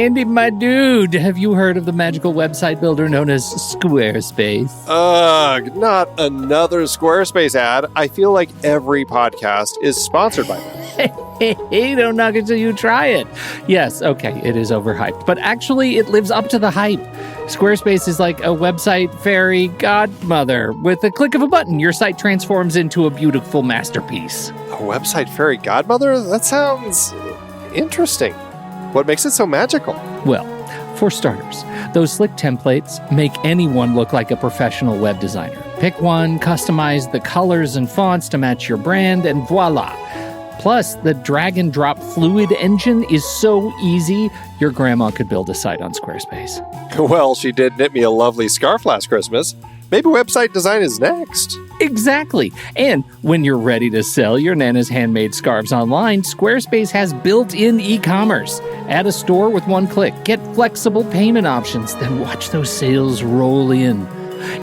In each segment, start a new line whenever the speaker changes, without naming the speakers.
Andy, my dude, have you heard of the magical website builder known as Squarespace?
Ugh, not another Squarespace ad. I feel like every podcast is sponsored by them.
Hey, don't knock it till you try it. Yes, okay, it is overhyped, but actually it lives up to the hype. Squarespace is like a website fairy godmother. With a click of a button, your site transforms into a beautiful masterpiece.
A website fairy godmother? That sounds interesting. What makes it so magical?
Well, for starters, those slick templates make anyone look like a professional web designer. Pick one, customize the colors and fonts to match your brand, and voila. Plus, the drag and drop fluid engine is so easy, your grandma could build a site on Squarespace.
Well, she did knit me a lovely scarf last Christmas. Maybe website design is next.
Exactly. And when you're ready to sell your Nana's handmade scarves online, Squarespace has built-in e-commerce. Add a store with one click. Get flexible payment options. Then watch those sales roll in.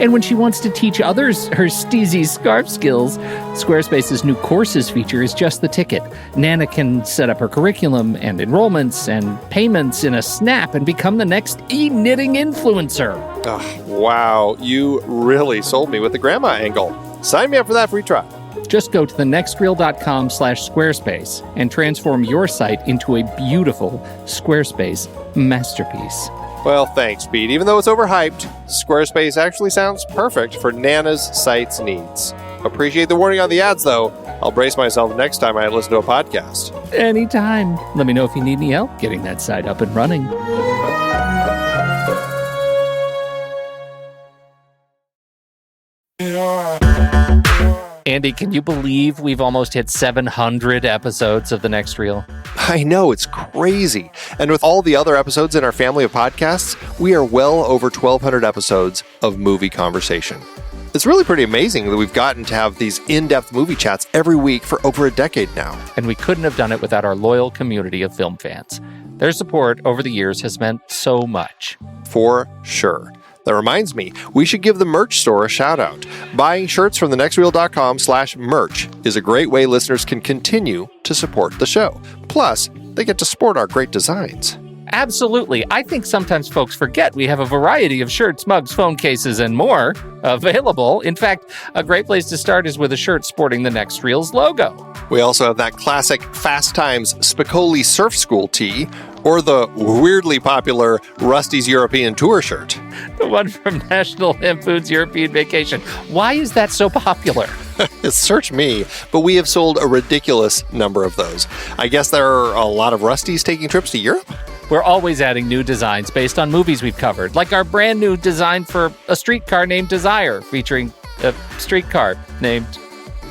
And when she wants to teach others her steezy scarf skills, Squarespace's new courses feature is just the ticket. Nana can set up her curriculum and enrollments and payments in a snap and become the next e-knitting influencer.
Oh, wow, you really sold me with the grandma angle. Sign me up for that free trial.
Just go to thenextreel.com/Squarespace and transform your site into a beautiful Squarespace masterpiece.
Well, thanks, Pete. Even though it's overhyped, Squarespace actually sounds perfect for Nana's site's needs. Appreciate the warning on the ads, though. I'll brace myself next time I listen to a podcast.
Anytime. Let me know if you need any help getting that site up and running. Andy, can you believe we've almost hit 700 episodes of The Next Reel?
I know, it's crazy. And with all the other episodes in our family of podcasts, we are well over 1,200 episodes of movie conversation. It's really pretty amazing that we've gotten to have these in-depth movie chats every week for over a decade now.
And we couldn't have done it without our loyal community of film fans. Their support over the years has meant so much.
For sure. That reminds me, we should give the merch store a shout out. Buying shirts from thenextreel.com/merch is a great way listeners can continue to support the show. Plus, they get to sport our great designs.
Absolutely. I think sometimes folks forget we have a variety of shirts, mugs, phone cases, and more available. In fact, a great place to start is with a shirt sporting the Next Reel's logo.
We also have that classic Fast Times Spicoli Surf School tee, or the weirdly popular Rusty's European Tour shirt.
The one from National Lampoon's European Vacation. Why is that so popular?
Search me, but we have sold a ridiculous number of those. I guess there are a lot of Rustys taking trips to Europe?
We're always adding new designs based on movies we've covered, like our brand new design for a streetcar named Desire, featuring a streetcar named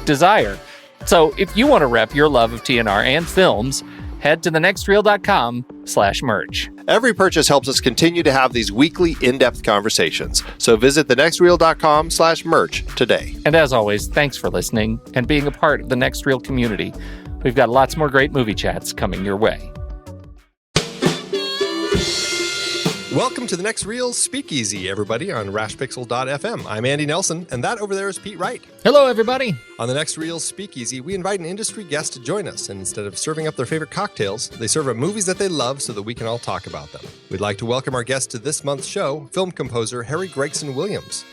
Desire. So if you want to rep your love of TNR and films, head to thenextreel.com/merch.
Every purchase helps us continue to have these weekly in-depth conversations. So visit thenextreel.com/merch today.
And as always, thanks for listening and being a part of the Next Reel community. We've got lots more great movie chats coming your way.
Welcome to the Next Reel Speakeasy, everybody, on rashpixel.fm. I'm Andy Nelson, and that over there is Pete Wright.
Hello, everybody.
On the Next Reel Speakeasy, we invite an industry guest to join us, and instead of serving up their favorite cocktails, they serve up movies that they love so that we can all talk about them. We'd like to welcome our guest to this month's show, film composer Harry Gregson-Williams.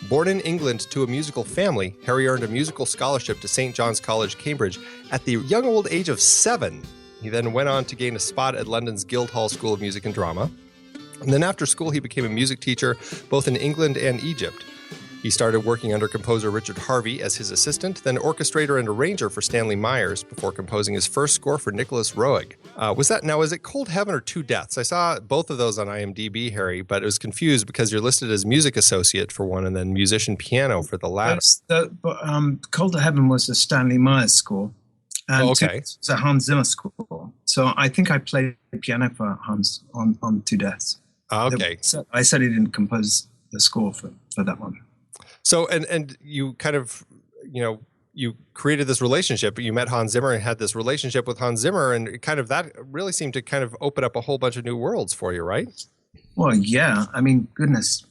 Born in England to a musical family, Harry earned a musical scholarship to St. John's College, Cambridge, at the young old age of 7. He then went on to gain a spot at London's Guildhall School of Music and Drama. And then after school, he became a music teacher both in England and Egypt. He started working under composer Richard Harvey as his assistant, then orchestrator and arranger for Stanley Myers before composing his first score for Nicholas Roeg. Was it Cold Heaven or Two Deaths? I saw both of those on IMDb, Harry, but it was confused because you're listed as music associate for one and then musician piano for the latter.
Cold Heaven was a Stanley Myers score. And
okay.
It's a Hans Zimmer score. So I think I played piano for Hans on Two Deaths.
Okay.
I said he didn't compose the score for that one.
So, and you kind of, you created this relationship. You met Hans Zimmer and had this relationship with Hans Zimmer, and kind of that really seemed to kind of open up a whole bunch of new worlds for you, right?
Well, yeah. I mean, goodness.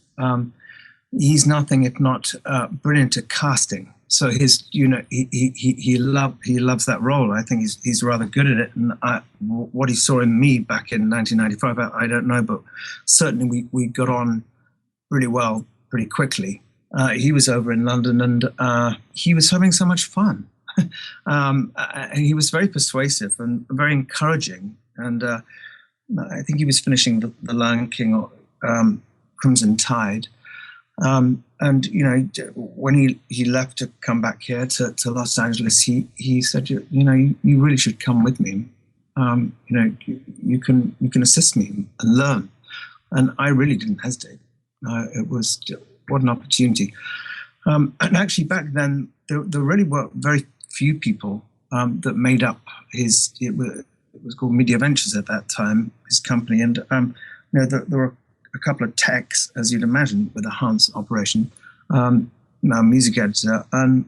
He's nothing if not brilliant at casting. So he loves that role. I think he's rather good at it. And what he saw in me back in 1995, I don't know, but certainly we got on really well pretty quickly. He was over in London, and he was having so much fun. And he was very persuasive and very encouraging. And I think he was finishing the Lion King or Crimson Tide. And when he left to come back here to Los Angeles, he said, you really should come with me. You can assist me and learn. And I really didn't hesitate. It was what an opportunity. And actually back then there really were very few people that made up it was called Media Ventures at that time, his company, and there were a couple of techs, as you'd imagine, with a Hans operation, music editor, and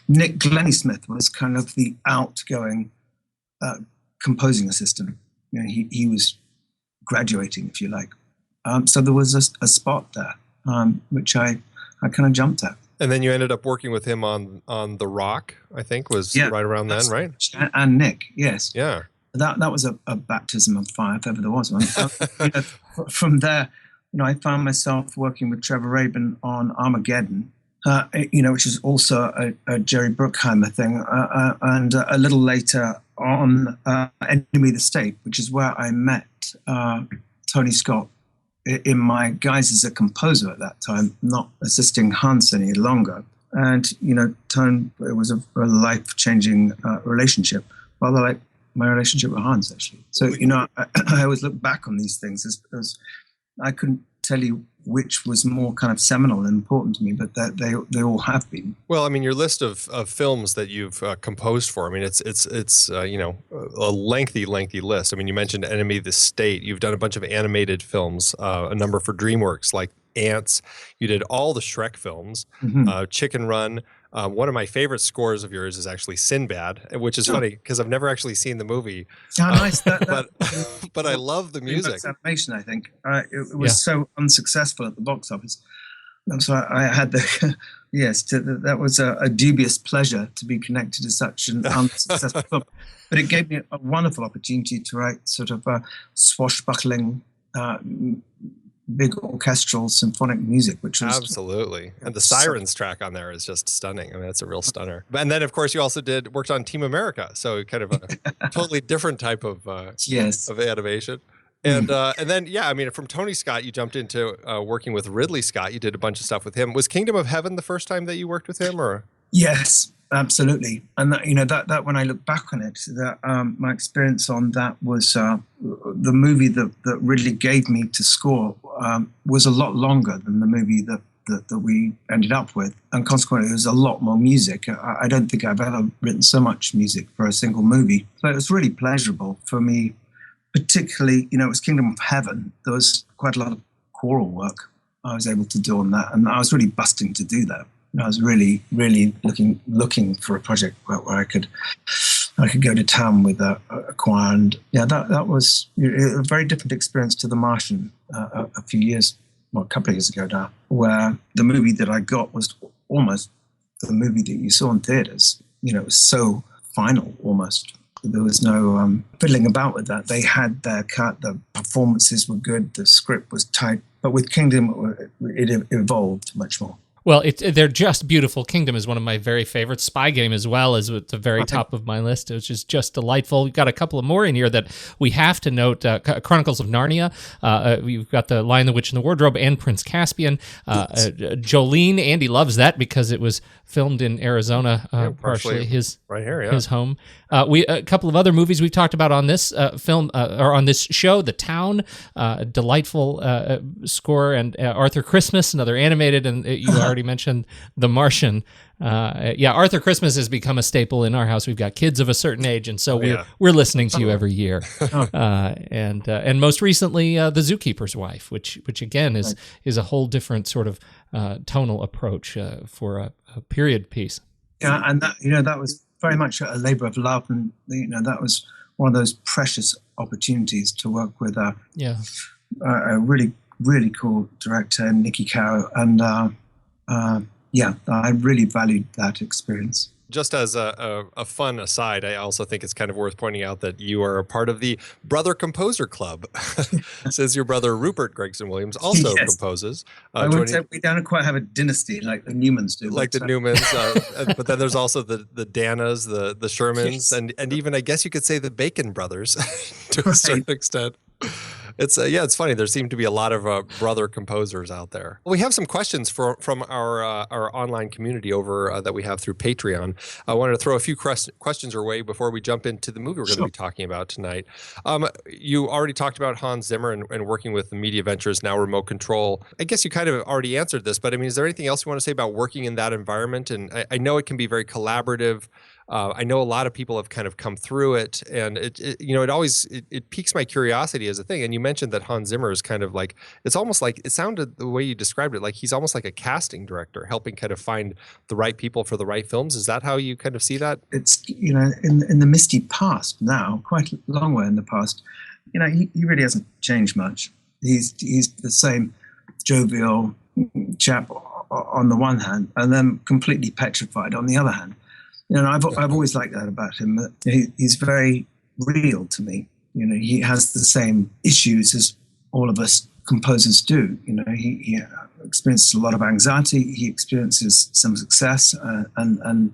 Nick Glennie-Smith was kind of the outgoing composing assistant. He was graduating, if you like. So there was a spot there, which I kind of jumped at.
And then you ended up working with him on The Rock, I think, was right around then, right?
And Nick, yes.
Yeah.
That was a baptism of fire, if ever there was one. From there, I found myself working with Trevor Rabin on Armageddon, which is also a Jerry Bruckheimer thing, and a little later on Enemy of the State, which is where I met Tony Scott in my guise as a composer at that time, not assisting Hans any longer. And, Tone, it was a life-changing relationship, rather like my relationship with Hans, actually. So, I always look back on these things as I couldn't tell you which was more kind of seminal and important to me, but that they all have been.
Well, I mean, your list of films that you've composed for, I mean, it's a lengthy list. I mean, you mentioned Enemy of the State. You've done a bunch of animated films, a number for DreamWorks, like Ants. You did all the Shrek films, Chicken Run. One of my favorite scores of yours is actually Sinbad, which is funny because I've never actually seen the movie.
Oh, nice.
But I love the music.
Animation, I think. It was so unsuccessful at the box office. And so I had that was a dubious pleasure to be connected to such an unsuccessful film. But it gave me a wonderful opportunity to write sort of swashbuckling big orchestral symphonic music, which was
absolutely, and the Sirens track on there is just stunning. I mean, that's a real stunner. And then, of course, you also worked on Team America, so kind of a totally different type of animation. And then, I mean, from Tony Scott, you jumped into working with Ridley Scott. You did a bunch of stuff with him. Was Kingdom of Heaven the first time that you worked with him, or?
Yes, absolutely. And that when I look back on it, that my experience on that was the movie that Ridley gave me to score was a lot longer than the movie that we ended up with, and consequently, there was a lot more music. I don't think I've ever written so much music for a single movie. So it was really pleasurable for me, particularly, it was Kingdom of Heaven. There was quite a lot of choral work I was able to do on that, and I was really busting to do that. I was really, really looking for a project where I could go to town with a choir, and that was a very different experience to The Martian a couple of years ago now, where the movie that I got was almost the movie that you saw in theaters. It was so final almost. There was no fiddling about with that. They had their cut. The performances were good. The script was tight. But with Kingdom, it evolved much more.
Well, they're just beautiful. Kingdom is one of my very favorites. Spy Game as well is at the very top of my list. It was just delightful. We've got a couple of more in here that we have to note. Chronicles of Narnia. You've got The Lion, the Witch, and the Wardrobe and Prince Caspian. Jolene, Andy loves that because it was filmed in Arizona, partially his
right here,
his home. A couple of other movies we've talked about on this film or on this show. The Town, delightful score, and Arthur Christmas, another animated, and you already mentioned The Martian. Arthur Christmas has become a staple in our house. We've got kids of a certain age, and so we're listening to you every year. And most recently, The Zookeeper's Wife, which again is a whole different sort of tonal approach for a period piece.
Yeah, and that was very much a labor of love, and that was one of those precious opportunities to work with a really, really cool director, Nikki Caro, and yeah, I really valued that experience.
Just as a fun aside, I also think it's kind of worth pointing out that you are a part of the Brother Composer Club, since your brother Rupert Gregson-Williams also composes.
I would say we don't quite have a dynasty like the Newmans do.
Like the Newmans, but then there's also the Danas, the Shermans, and even, I guess you could say, the Bacon brothers to a certain extent. It's it's funny. There seem to be a lot of brother composers out there. We have some questions from our online community over that we have through Patreon. I wanted to throw a few questions your way before we jump into the movie we're going to be talking about tonight. You already talked about Hans Zimmer and working with Media Ventures, now Remote Control. I guess you kind of already answered this, but I mean, is there anything else you want to say about working in that environment? And I know it can be very collaborative. I know a lot of people have kind of come through it, and it always piques my curiosity as a thing. And you mentioned that Hans Zimmer is kind of like, it's almost like, it sounded the way you described it, like he's almost like a casting director, helping kind of find the right people for the right films. Is that how you kind of see that?
It's, in the misty past now, quite a long way in the past, he really hasn't changed much. He's the same jovial chap on the one hand, and then completely petrified on the other hand. I've always liked that about him. He's very real to me. He has the same issues as all of us composers do. He experiences a lot of anxiety. He experiences some success and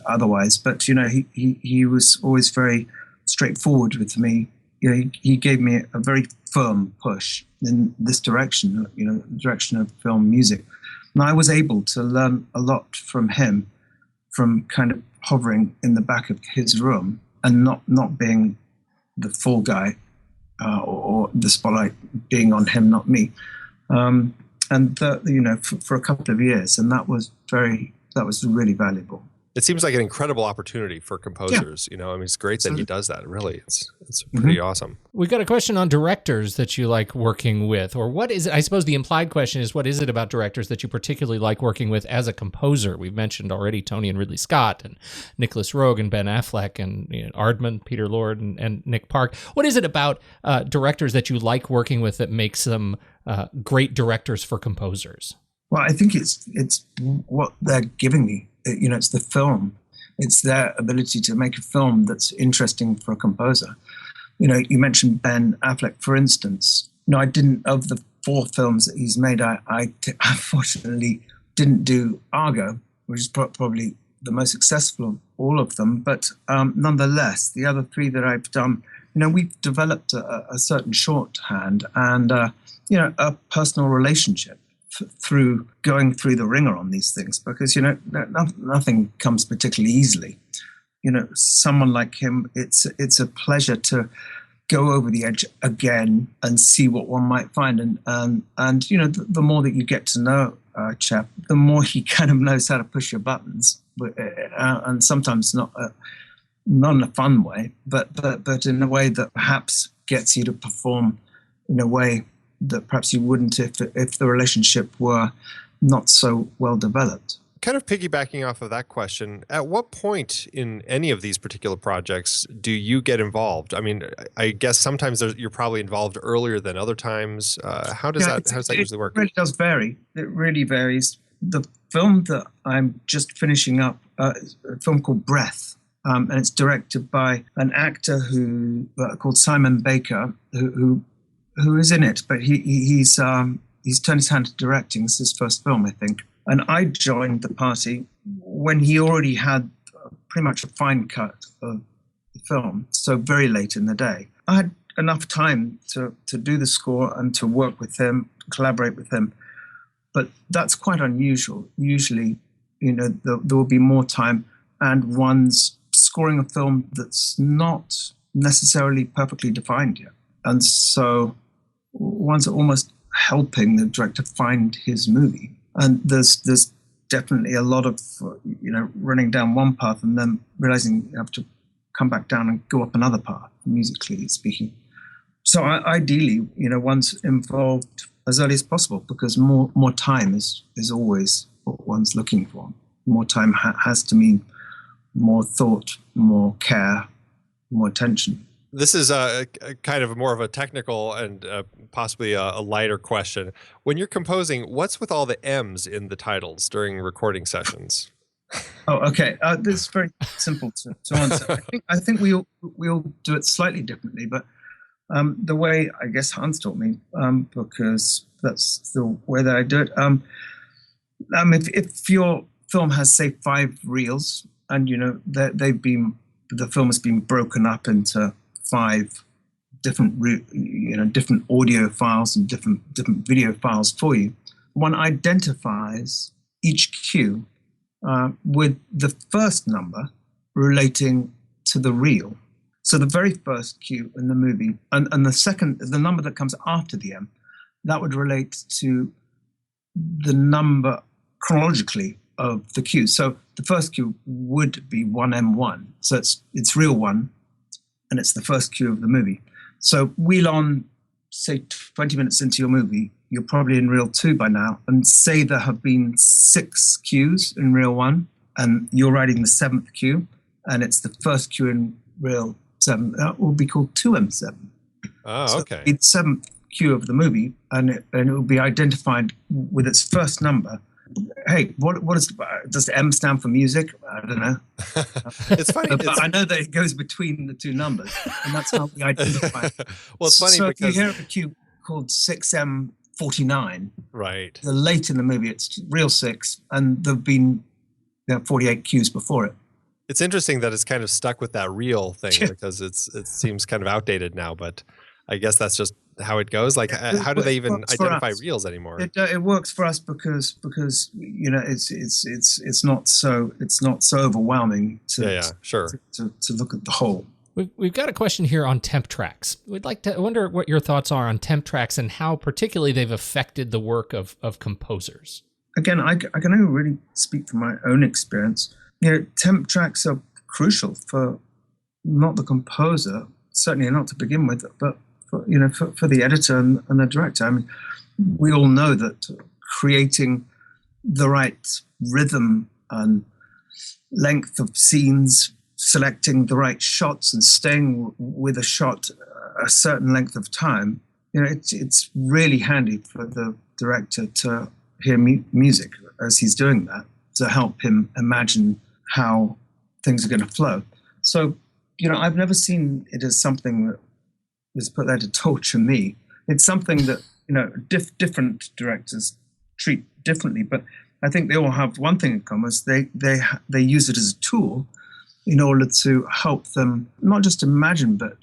otherwise. But he was always very straightforward with me. He gave me a very firm push in this direction. The direction of film music, and I was able to learn a lot from him, from kind of hovering in the back of his room and not being the fall guy or the spotlight being on him, not me. For a couple of years, and that was really valuable.
It seems like an incredible opportunity for composers. I mean, it's great that he does that. Really, it's pretty awesome.
We got a question on directors that you like working with, or what is it? I suppose the implied question is, what is it about directors that you particularly like working with as a composer? We've mentioned already Tony and Ridley Scott, and Nicholas Roeg, and Ben Affleck, and Aardman, Peter Lord, and Nick Park. What is it about directors that you like working with that makes them great directors for composers?
Well, I think it's what they're giving me. It's the film. It's their ability to make a film that's interesting for a composer. You mentioned Ben Affleck, for instance. I didn't, of the 4 films that he's made, I unfortunately didn't do Argo, which is probably the most successful of all of them. But nonetheless, the other 3 that I've done, we've developed a certain shorthand and, a personal relationship through going through the ringer on these things, because nothing comes particularly easily. Someone like him, it's a pleasure to go over the edge again and see what one might find, and the more that you get to know a chap, the more he kind of knows how to push your buttons, and sometimes not in a fun way, but in a way that perhaps gets you to perform in a way that perhaps you wouldn't if the relationship were not so well developed.
Kind of piggybacking off of that question, at what point in any of these particular projects do you get involved? I mean, I guess sometimes you're probably involved earlier than other times. How does that usually work?
It really does vary. It really varies. The film that I'm just finishing up is a film called Breath, and it's directed by an actor called Simon Baker, who is in it, but he's turned his hand to directing. This is his first film, I think. And I joined the party when he already had pretty much a fine cut of the film, so very late in the day. I had enough time to do the score and to work with him, collaborate with him, but that's quite unusual. Usually, there will be more time, and one's scoring a film that's not necessarily perfectly defined yet. And so one's almost helping the director find his movie. And there's definitely a lot of, running down one path and then realizing you have to come back down and go up another path, musically speaking. So ideally, one's involved as early as possible, because more time is always what one's looking for. More time has to mean more thought, more care, more attention.
This is a kind of more of a technical and possibly a lighter question. When you're composing, what's with all the M's in the titles during recording sessions?
Oh, okay. This is very simple to answer. I think we all do it slightly differently, but the way I guess Hans taught me, because that's the way that I do it. If your film has, say, 5 reels, and the film has been broken up into 5 different audio files and different video files for you, one identifies each cue with the first number relating to the reel. So the very first cue in the movie, and the number that comes after the M, that would relate to the number chronologically of the cue. So the first cue would be 1M1. So it's reel 1, and it's the first cue of the movie. So wheel on, say, 20 minutes into your movie, you're probably in reel 2 by now, and say there have been 6 cues in reel 1, and you're writing the 7th cue, and it's the first cue in reel 7. That will be called 2M7.
Oh, okay.
So it's the 7th cue of the movie, and it will be identified with its first number. Hey, what does M stand for music? I don't know.
It's funny.
But I know that it goes between the 2 numbers, and that's how we identify.
Well, it's funny
so
because
if you hear a cue called 6M49,
right.
the late in the movie, it's reel 6, and there've been 48 cues before it.
It's interesting that it's kind of stuck with that reel thing because it seems kind of outdated now, but I guess that's just how it goes. Like, how do they even identify reels anymore?
It works for us because it's not so overwhelming to look at the whole.
We've got a question here on temp tracks. I wonder what your thoughts are on temp tracks and how particularly they've affected the work of composers.
Again, I can only really speak from my own experience. Temp tracks are crucial for not the composer, certainly not to begin with, but for the editor and the director. I mean, we all know that creating the right rhythm and length of scenes, selecting the right shots and staying with a shot a certain length of time, it's really handy for the director to hear music as he's doing that, to help him imagine how things are going to flow. So, I've never seen it as something that was put there to torture me. It's something that, different directors treat differently, but I think they all have one thing in common: is they use it as a tool in order to help them not just imagine, but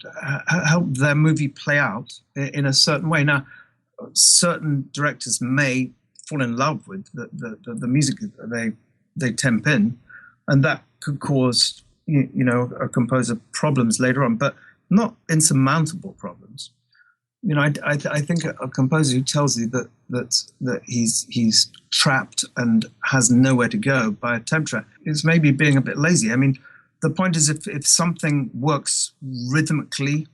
help their movie play out in a certain way. Now, certain directors may fall in love with the music that they temp in, and that could cause a composer problems later on, but not insurmountable problems. I think a composer who tells you that he's trapped and has nowhere to go by a temp track is maybe being a bit lazy. I mean, the point is, if something works rhythmically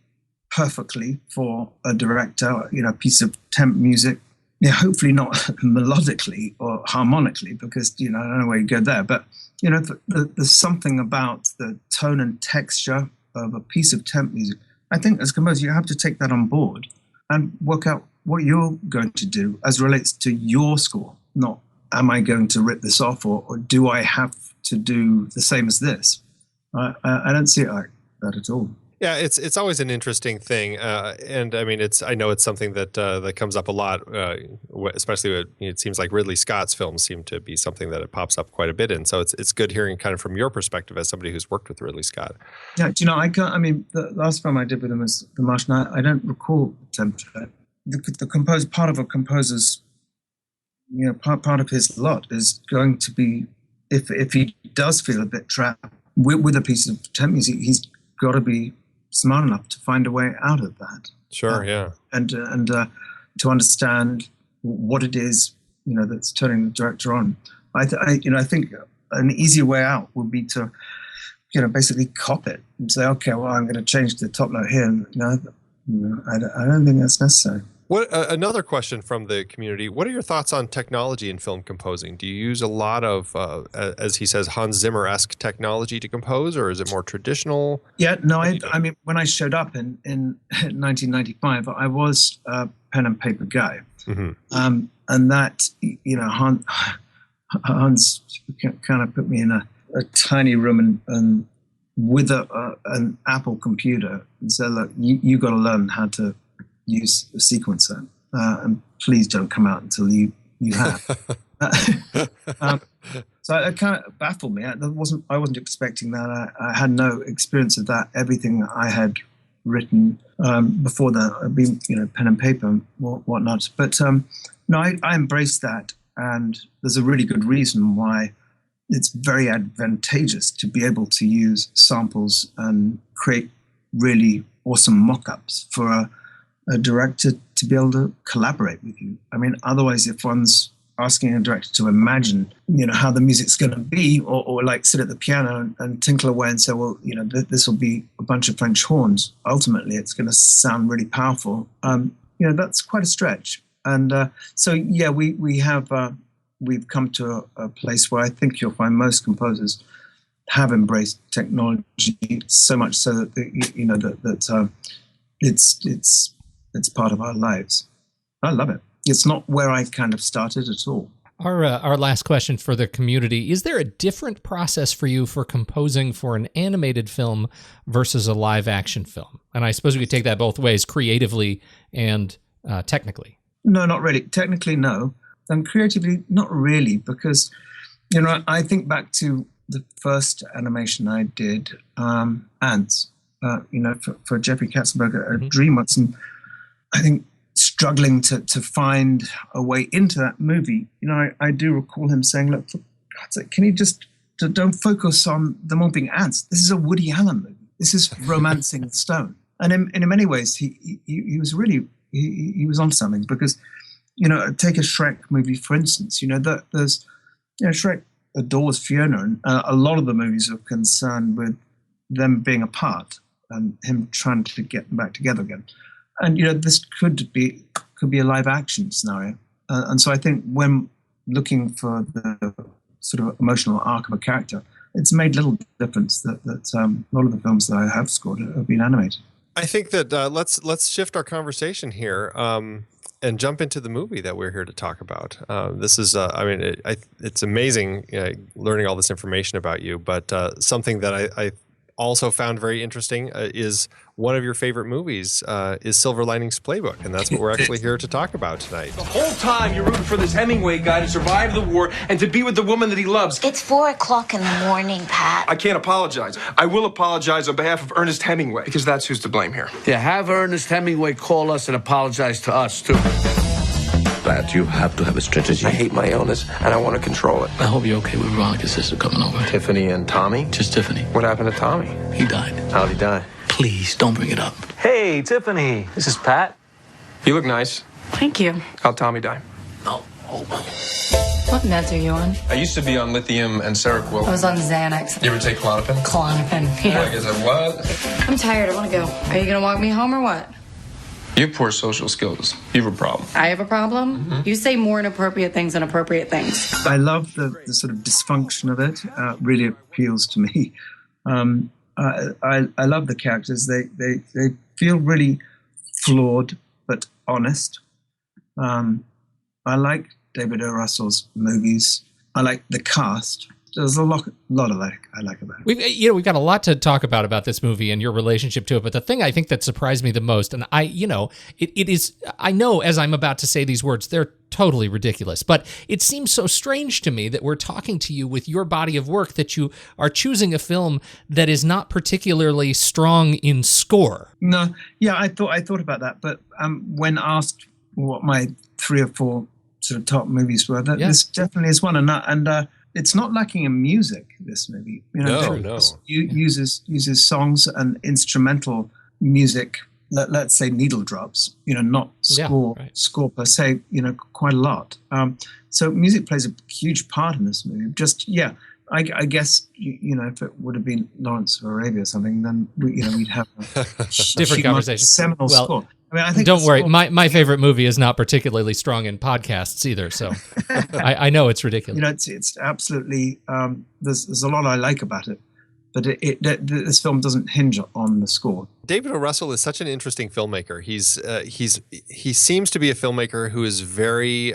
perfectly for a director, a piece of temp music, hopefully not melodically or harmonically, because I don't know where you go there, but there's something about the tone and texture of a piece of temp music. I think as a composer, you have to take that on board and work out what you're going to do as relates to your score. Not, am I going to rip this off, or do I have to do the same as this? I don't see it like that at all.
Yeah, it's always an interesting thing, and I mean, I know it's something that comes up a lot, especially with, it seems like Ridley Scott's films seem to be something that it pops up quite a bit in. So it's good hearing kind of from your perspective as somebody who's worked with Ridley Scott.
Yeah, the last film I did with him was The Martian. I don't recall the temp track. The part of a composer's, part of his lot is going to be, if he does feel a bit trapped with a piece of temp music, he's got to be smart enough to find a way out of that.
Sure, yeah.
And to understand what it is, that's turning the director on. I think an easier way out would be to, basically cop it and say, okay, well, I'm going to change the top note here. And, I don't think that's necessary.
What another question from the community? What are your thoughts on technology in film composing? Do you use a lot of, as he says, Hans Zimmer-esque technology to compose, or is it more traditional?
Yeah, no, I mean, when I showed up in 1995, I was a pen and paper guy. Mm-hmm. And that, Hans kind of put me in a tiny room and with an Apple computer and said, look, you got to learn how to use a sequencer, and please don't come out until you have. So it kind of baffled me. I wasn't expecting that. I had no experience of that. Everything I had written before that had been, pen and paper and whatnot. But no, I embraced that, and there's a really good reason why it's very advantageous to be able to use samples and create really awesome mock-ups for a director to be able to collaborate with you. I mean, otherwise, if one's asking a director to imagine, how the music's going to be, or like sit at the piano and tinkle away and say, well, this will be a bunch of French horns. Ultimately, it's going to sound really powerful. That's quite a stretch. And so, yeah, we've come to a place where I think you'll find most composers have embraced technology so much so that it's part of our lives. I love it. It's not where I kind of started at all.
Our last question for the community: is there a different process for you for composing for an animated film versus a live action film? And I suppose we could take that both ways, creatively and technically.
No, not really. Technically, no. And creatively, not really, because, I think back to the first animation I did, Ants, for Jeffrey Katzenberg at DreamWorks, and I think struggling to find a way into that movie. I do recall him saying, look, for God's sake, can you just don't focus on them all being ants? This is a Woody Allen movie. This is romancing stone. And in many ways, he was really, he was on something, because, take a Shrek movie, for instance, there's, Shrek adores Fiona, and a lot of the movies are concerned with them being apart and him trying to get them back together again. And, this could be a live action scenario. And so I think when looking for the sort of emotional arc of a character, it's made little difference that a lot of the films that I have scored have been animated.
I think that let's shift our conversation here and jump into the movie that we're here to talk about. This is, it's amazing learning all this information about you, but something that I also found very interesting is one of your favorite movies is Silver Linings Playbook, and that's what we're actually here to talk about tonight.
The whole time you're rooting for this Hemingway guy to survive the war and to be with the woman that he loves.
It's 4:00 in the morning, Pat.
I can't apologize. I will apologize on behalf of Ernest Hemingway, because that's who's to blame here.
Yeah, have Ernest Hemingway call us and apologize to us, too. Pat, you have to have a strategy.
I hate my illness, and I want to control it.
I hope you're okay with Veronica's sister coming over.
Tiffany and Tommy?
Just Tiffany.
What happened to Tommy?
He died.
How'd he die?
Please, don't bring it up.
Hey, Tiffany. This is Pat.
You look nice.
Thank you.
How'd Tommy die?
No.
What meds are you on?
I used to be on lithium and Seroquel.
I was on Xanax.
You ever take Klonopin?
Klonopin, yeah.
I guess I was.
I'm tired. I want to go. Are you going to walk me home or what?
You have poor social skills. You have a problem.
I have a problem? Mm-hmm. You say more inappropriate things than appropriate things.
I love the sort of dysfunction of it. Really appeals to me. I love the characters. They feel really flawed but honest. I like David O. Russell's movies. I like the cast. There's a lot of that I like about it.
We've got a lot to talk about this movie and your relationship to it. But the thing I think that surprised me the most, and it is, I know as I'm about to say these words, they're totally ridiculous, but it seems so strange to me that we're talking to you with your body of work, that you are choosing a film that is not particularly strong in score.
No, yeah, I thought about that, but when asked what my 3 or 4 sort of top movies were, this definitely is one, and it's not lacking in music, this movie.
No.
Uses songs and instrumental music, let's say needle drops, not score per se, quite a lot. So music plays a huge part in this movie. Just, I guess, if it would have been Lawrence of Arabia or something, then we'd have a
different conversation.
Seminal score. I mean, I think
don't worry. My favorite movie is not particularly strong in podcasts either, so I know it's ridiculous.
You know, it's absolutely. There's a lot I like about it, but this film doesn't hinge on the score.
David O. Russell is such an interesting filmmaker. He seems to be a filmmaker who is very.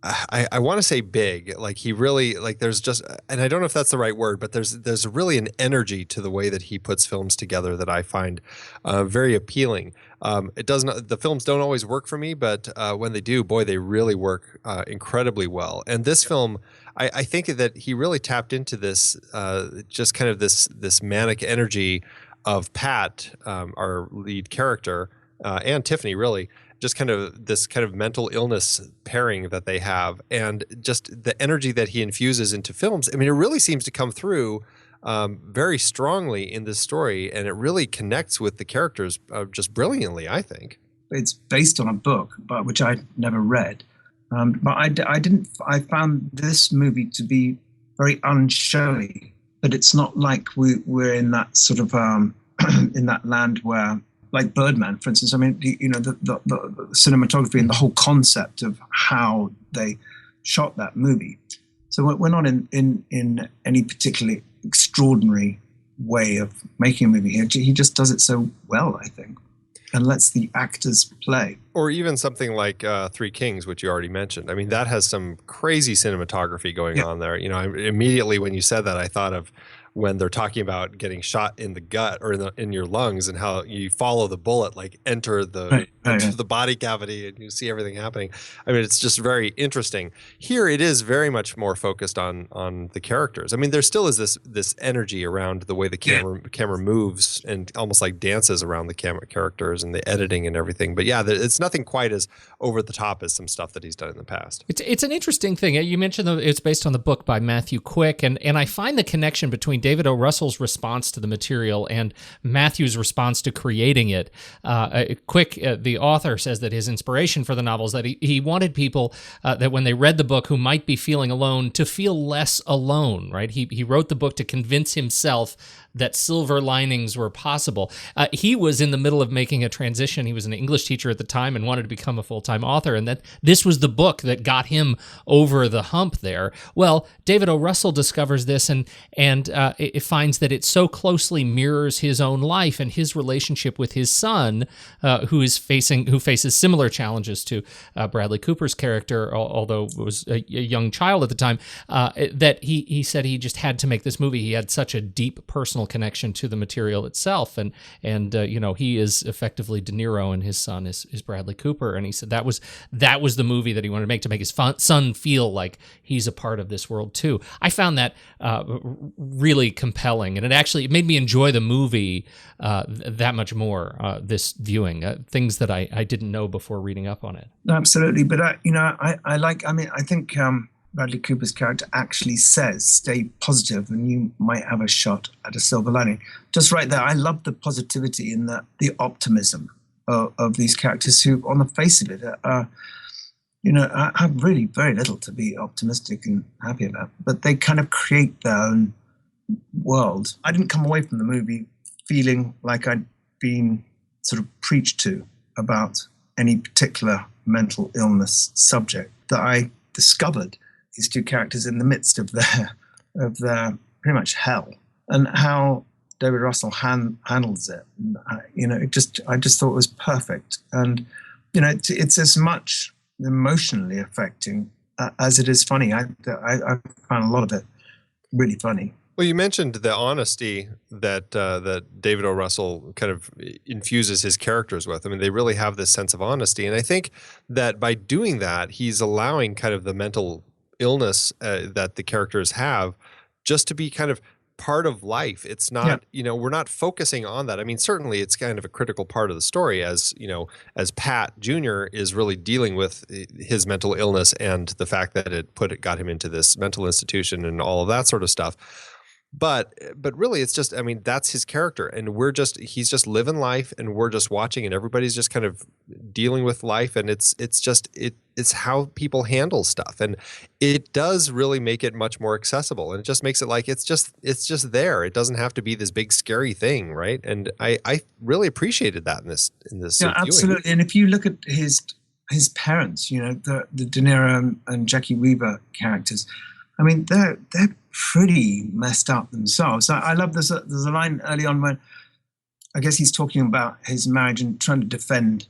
I want to say big, like he really like there's just, and I don't know if that's the right word, but there's really an energy to the way that he puts films together that I find very appealing. The films don't always work for me, but when they do, boy, they really work incredibly well. And this film, I think that he really tapped into this, just kind of this manic energy of Pat, our lead character, and Tiffany, really. Just kind of this kind of mental illness pairing that they have, and just the energy that he infuses into films. I mean, it really seems to come through very strongly in this story, and it really connects with the characters just brilliantly, I think.
It's based on a book, but which I never read. But I found this movie to be very unshowy, but it's not like we're in that sort of in that land where, like Birdman, for instance. I mean, you know, the cinematography and the whole concept of how they shot that movie. So we're not in any particularly extraordinary way of making a movie here. He just does it so well, I think, and lets the actors play.
Or even something like Three Kings, which you already mentioned. I mean, that has some crazy cinematography going on there. You know, immediately when you said that, I thought of when they're talking about getting shot in the gut or in your lungs, and how you follow the bullet like enter the body cavity, and you see everything happening. I mean, it's just very interesting. Here it is very much more focused on the characters. I mean, there still is this energy around the way the camera moves and almost like dances around the characters and the editing and everything. But yeah, it's nothing quite as over the top as some stuff that he's done in the past.
It's an interesting thing. You mentioned that it's based on the book by Matthew Quick, and I find the connection between David O. Russell's response to the material and Matthew's response to creating it. Quick, the author, says that his inspiration for the novel is that he wanted people that when they read the book who might be feeling alone to feel less alone, right? He wrote the book to convince himself that silver linings were possible. He was in the middle of making a transition. He was an English teacher at the time and wanted to become a full-time author, and that this was the book that got him over the hump there. Well, David O. Russell discovers this and it finds that it so closely mirrors his own life and his relationship with his son, who faces similar challenges to Bradley Cooper's character, although was a young child at the time, that he said he just had to make this movie. He had such a deep personal connection to the material itself, and you know, he is effectively De Niro and his son is Bradley Cooper, and he said that was the movie that he wanted to make his son feel like he's a part of this world too. I found that really compelling, and it made me enjoy the movie that much more this viewing, things that I didn't know before reading up on it.
Absolutely, but I think Bradley Cooper's character actually says, stay positive and you might have a shot at a silver lining. Just right there, I love the positivity and the optimism of these characters who, on the face of it, have really very little to be optimistic and happy about. But they kind of create their own world. I didn't come away from the movie feeling like I'd been sort of preached to about any particular mental illness subject. That I discovered these two characters in the midst of their pretty much hell, and how David Russell handles it. I just thought it was perfect, and it's as much emotionally affecting as it is funny. I found a lot of it really funny.
Well, you mentioned the honesty that David O. Russell kind of infuses his characters with. I mean, they really have this sense of honesty, and I think that by doing that, he's allowing kind of the mental illness that the characters have just to be kind of part of life. It's not, we're not focusing on that. I mean, certainly it's kind of a critical part of the story as Pat Jr. is really dealing with his mental illness and the fact that it got him into this mental institution and all of that sort of stuff. But really, it's just, I mean, that's his character, and he's just living life, and we're just watching, and everybody's just kind of dealing with life, and it's how people handle stuff, and it does really make it much more accessible, and it just makes it like it's just there. It doesn't have to be this big scary thing, right? And I really appreciated that in this
yeah, absolutely. And if you look at his parents, you know, the De Niro and Jackie Weaver characters, I mean, they're pretty messed up themselves. I love there's a line early on where I guess he's talking about his marriage and trying to defend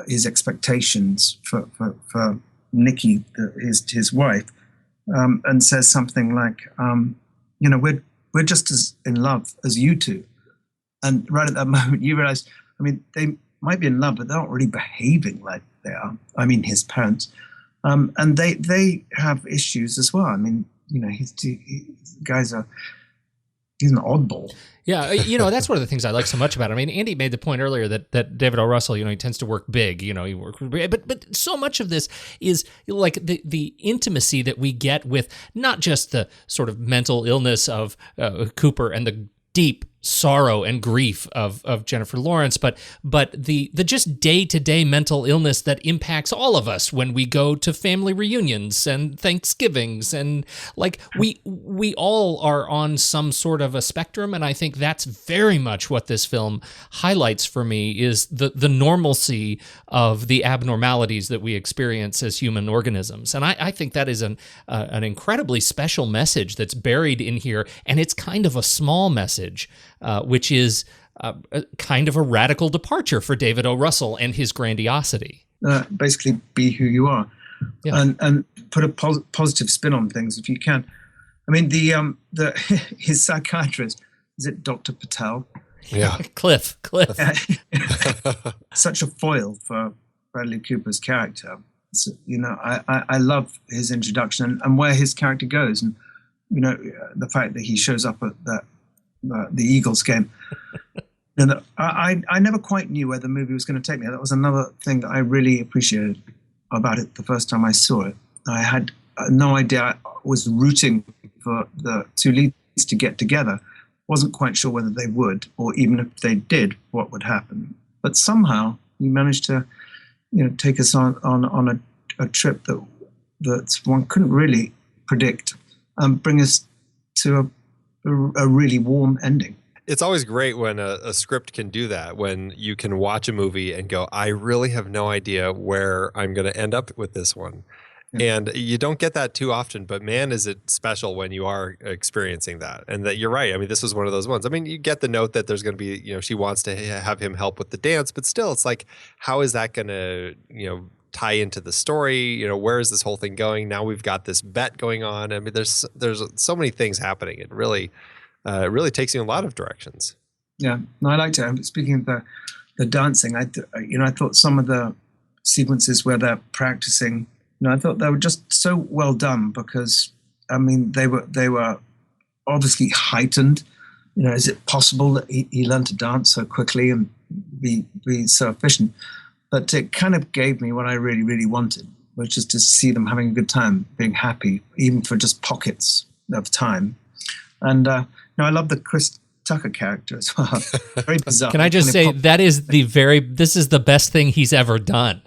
his expectations for Nikki, his wife, and says something like, you know, we're just as in love as you two. And right at that moment, you realize, I mean, they might be in love, but they're not really behaving like they are. I mean, his parents, and they have issues as well. I mean, you know, he's an oddball.
Yeah, you know, that's one of the things I like so much about it. I mean, Andy made the point earlier that David O. Russell, you know, he tends to work big, you know, he works big, but so much of this is like the intimacy that we get with not just the sort of mental illness of Cooper and the deep sorrow and grief of Jennifer Lawrence, but the just day-to-day mental illness that impacts all of us when we go to family reunions and Thanksgivings, and like we all are on some sort of a spectrum, and I think that's very much what this film highlights for me, is the normalcy of the abnormalities that we experience as human organisms. And I think that is an incredibly special message that's buried in here, and it's kind of a small message, which is kind of a radical departure for David O. Russell and his grandiosity.
Basically, be who you are, yeah. and put a positive spin on things if you can. I mean, his psychiatrist, is it Dr. Patel?
Yeah,
Cliff.
Such a foil for Bradley Cooper's character. So, you know, I love his introduction and where his character goes, and you know, the fact that he shows up at the Eagles game. And I never quite knew where the movie was going to take me. That was another thing that I really appreciated about it the first time I saw it. I had no idea. I was rooting for the two leads to get together. Wasn't quite sure whether they would, or even if they did, what would happen. But somehow he managed to, you know, take us on a trip that one couldn't really predict, and bring us to a really warm ending.
It's always great when a script can do that, when you can watch a movie and go, I really have no idea where I'm going to end up with this one. Yeah. And you don't get that too often, but man, is it special when you are experiencing that. And that you're right. I mean, this was one of those ones. I mean, you get the note that there's going to be, you know, she wants to have him help with the dance, but still it's like, how is that going to, you know, tie into the story? You know, where is this whole thing going? Now we've got this bet going on. I mean, there's so many things happening. It really takes you in a lot of directions.
Yeah, no, I liked it. Speaking of the dancing, I thought some of the sequences where they're practicing, you know, I thought they were just so well done, because I mean, they were obviously heightened. You know, is it possible that he learned to dance so quickly and be so efficient? But it kind of gave me what I really, really wanted, which is to see them having a good time, being happy, even for just pockets of time. And I love the Chris Tucker character as well. Very bizarre.
Can I just say this is the best thing he's ever done.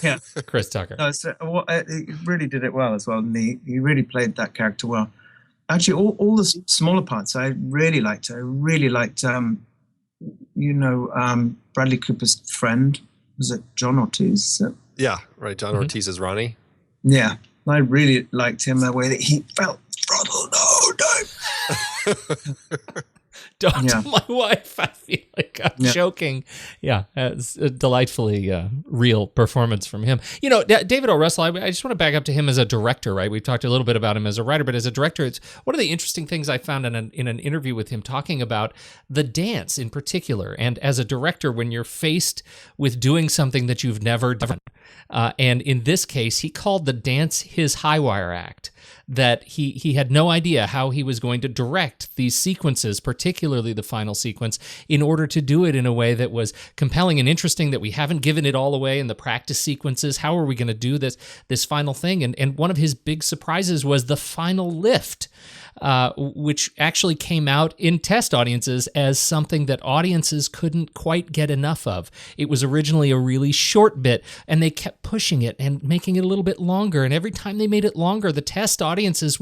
Yeah,
Chris Tucker.
No, he really did it well as well, and he really played that character well. Actually, all the smaller parts I really liked. I really liked, Bradley Cooper's friend. Was it John Ortiz?
Yeah, right. John Ortiz is Ronnie.
Yeah, I really liked him, the way that he felt throttled.
Don't tell my wife. I feel like I'm joking. Yeah, it's a delightfully real performance from him. You know, David O. Russell, I just want to back up to him as a director, right? We've talked a little bit about him as a writer, but as a director, it's one of the interesting things I found in an interview with him, talking about the dance in particular. And as a director, when you're faced with doing something that you've never done, and in this case, he called the dance his high wire act. That he had no idea how he was going to direct these sequences, particularly the final sequence, in order to do it in a way that was compelling and interesting, that we haven't given it all away in the practice sequences. How are we going to do this final thing? And one of his big surprises was the final lift. which actually came out in test audiences as something that audiences couldn't quite get enough of. It was originally a really short bit, and they kept pushing it and making it a little bit longer. And every time they made it longer, the test audiences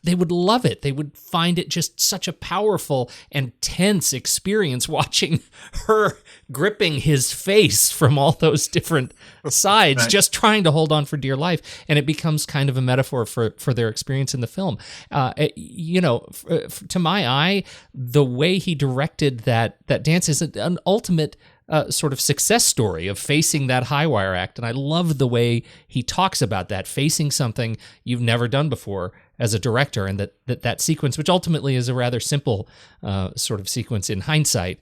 they would love it. They would find it just such a powerful and tense experience watching her gripping his face from all those different sides, just trying to hold on for dear life. And it becomes kind of a metaphor for their experience in the film. To my eye, the way he directed that dance is an ultimate sort of success story of facing that high wire act. And I love the way he talks about that, facing something you've never done before as a director, and that sequence, which ultimately is a rather simple sort of sequence in hindsight,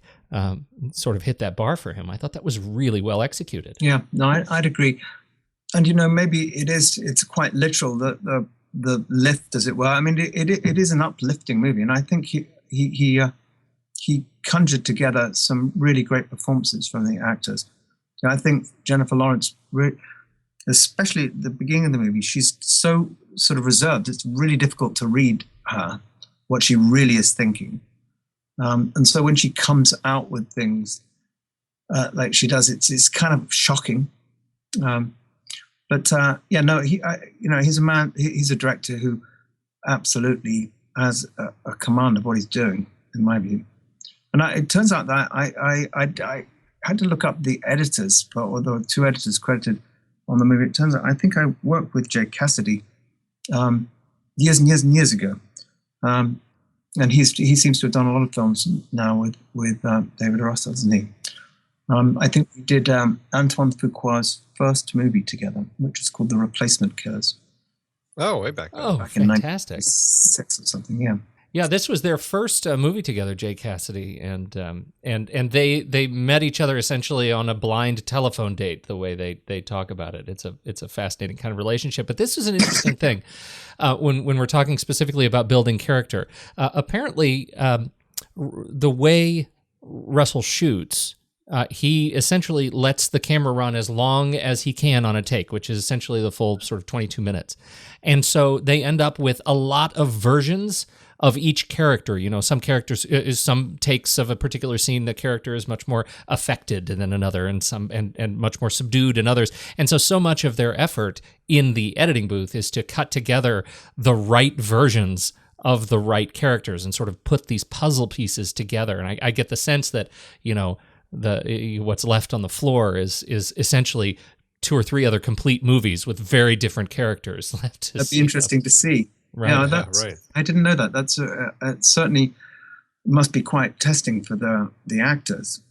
sort of hit that bar for him. I thought that was really well executed.
Yeah, no, I'd agree. And, maybe it's quite literal, the lift, as it were. I mean, it is an uplifting movie, and I think he conjured together some really great performances from the actors. I think Jennifer Lawrence, especially at the beginning of the movie, she's so sort of reserved. It's really difficult to read her, what she really is thinking. And so when she comes out with things like she does, it's kind of shocking. He's a man. He's a director who absolutely has a command of what he's doing, in my view. And it turns out that I had to look up the editors, or the two editors credited on the movie. It turns out I think I worked with Jay Cassidy years and years and years ago, and he seems to have done a lot of films now with David Ross, doesn't he? I think we did Antoine Fuqua's first movie together, which is called The Replacement Killers.
Oh, way back then.
Oh,
back
fantastic.
In 1996 or something, yeah.
Yeah, this was their first movie together, Jay Cassidy, and they met each other essentially on a blind telephone date. The way they talk about it, it's a fascinating kind of relationship. But this is an interesting thing when we're talking specifically about building character. Apparently, the way Russell shoots, he essentially lets the camera run as long as he can on a take, which is essentially the full sort of 22 minutes, and so they end up with a lot of versions of each character. Some characters, some takes of a particular scene, the character is much more affected than another, and some and much more subdued in others. And so much of their effort in the editing booth is to cut together the right versions of the right characters and sort of put these puzzle pieces together. And I get the sense that, what's left on the floor is essentially 2 or 3 other complete movies with very different characters left.
That'd be interesting to see.
Right.
Yeah, right. I didn't know that. That's it certainly must be quite testing for the actors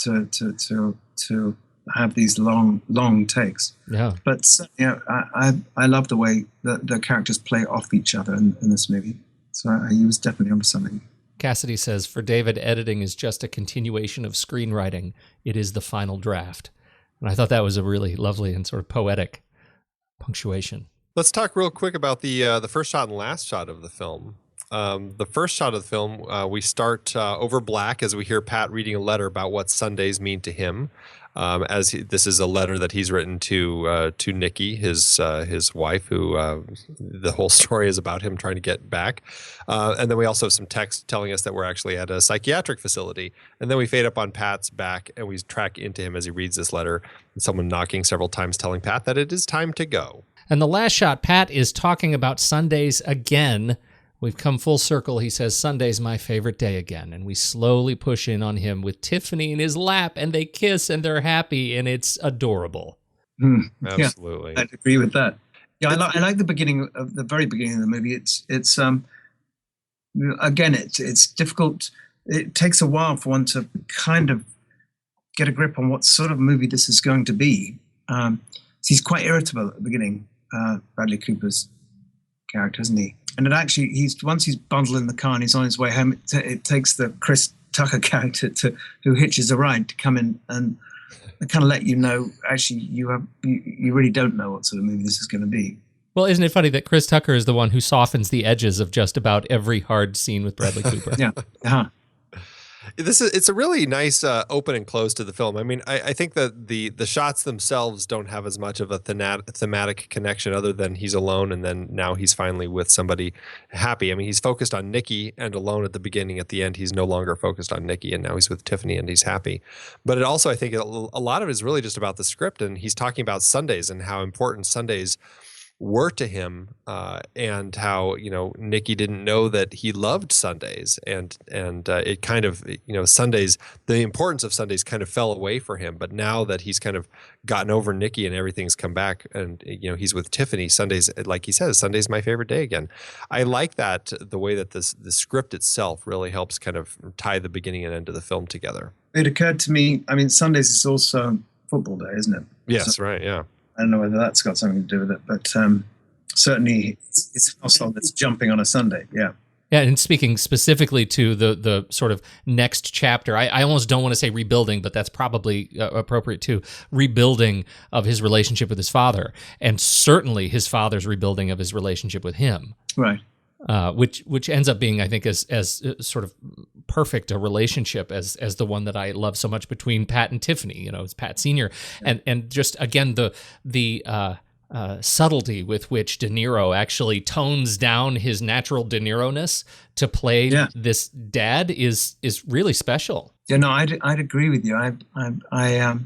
to have these long takes.
Yeah.
But I love the way the characters play off each other in this movie. So he was definitely onto something.
Cassidy says, for David, editing is just a continuation of screenwriting. It is the final draft. And I thought that was a really lovely and sort of poetic punctuation.
Let's talk real quick about the first shot and last shot of the film. The first shot of the film, we start over black as we hear Pat reading a letter about what Sundays mean to him. This is a letter that he's written to Nikki, his wife, who the whole story is about him trying to get back. And then we also have some text telling us that we're actually at a psychiatric facility. And then we fade up on Pat's back and we track into him as he reads this letter. And someone knocking several times telling Pat that it is time to go.
And the last shot, Pat is talking about Sundays again. We've come full circle. He says, Sunday's my favorite day again. And we slowly push in on him with Tiffany in his lap, and they kiss, and they're happy, and it's adorable.
Absolutely.
Yeah, I'd agree with that. Yeah, I like the very beginning of the movie. It's difficult. It takes a while for one to kind of get a grip on what sort of movie this is going to be. He's quite irritable at the beginning, Bradley Cooper's character, isn't he? And it actually, once he's bundled in the car and he's on his way home, it takes the Chris Tucker character who hitches a ride to come in and kind of let you know, actually, you really don't know what sort of movie this is going to be.
Well, isn't it funny that Chris Tucker is the one who softens the edges of just about every hard scene with Bradley Cooper?
Yeah. Uh-huh.
It's a really nice open and close to the film. I mean, I think that the shots themselves don't have as much of a thematic connection other than he's alone and then now he's finally with somebody happy. I mean, he's focused on Nikki and alone at the beginning. At the end, he's no longer focused on Nikki and now he's with Tiffany and he's happy. But it also, I think a lot of it is really just about the script, and he's talking about Sundays and how important Sundays were to him, and how, you know, Nikki didn't know that he loved Sundays, and it kind of, you know, Sundays, the importance of Sundays kind of fell away for him. But now that he's kind of gotten over Nikki and everything's come back, and you know, he's with Tiffany, Sundays, like he says, Sunday's my favorite day again. I like that, the way that the script itself really helps kind of tie the beginning and end of the film together.
It occurred to me, I mean, Sundays is also football day, isn't it?
Yes,
so,
right, yeah.
I don't know whether that's got something to do with it, but certainly it's a household that's jumping on a Sunday. Yeah.
Yeah, and speaking specifically to the sort of next chapter, I almost don't want to say rebuilding, but that's probably appropriate too. Rebuilding of his relationship with his father, and certainly his father's rebuilding of his relationship with him.
Right.
Which ends up being, I think, as sort of perfect a relationship as the one that I love so much between Pat and Tiffany. You know, it's Pat Sr. and just again the subtlety with which De Niro actually tones down his natural De Niro-ness to play this dad is really special.
Yeah, no, I'd agree with you. I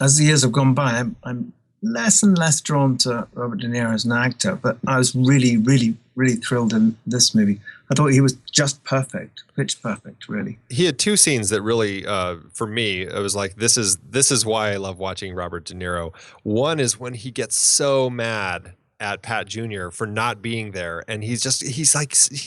as the years have gone by, I'm less and less drawn to Robert De Niro as an actor, but I was really, really, really thrilled in this movie. I thought he was just perfect, pitch perfect, really.
He had two scenes that really, for me, it was like, this is why I love watching Robert De Niro. One is when he gets so mad at Pat Jr. for not being there, and he's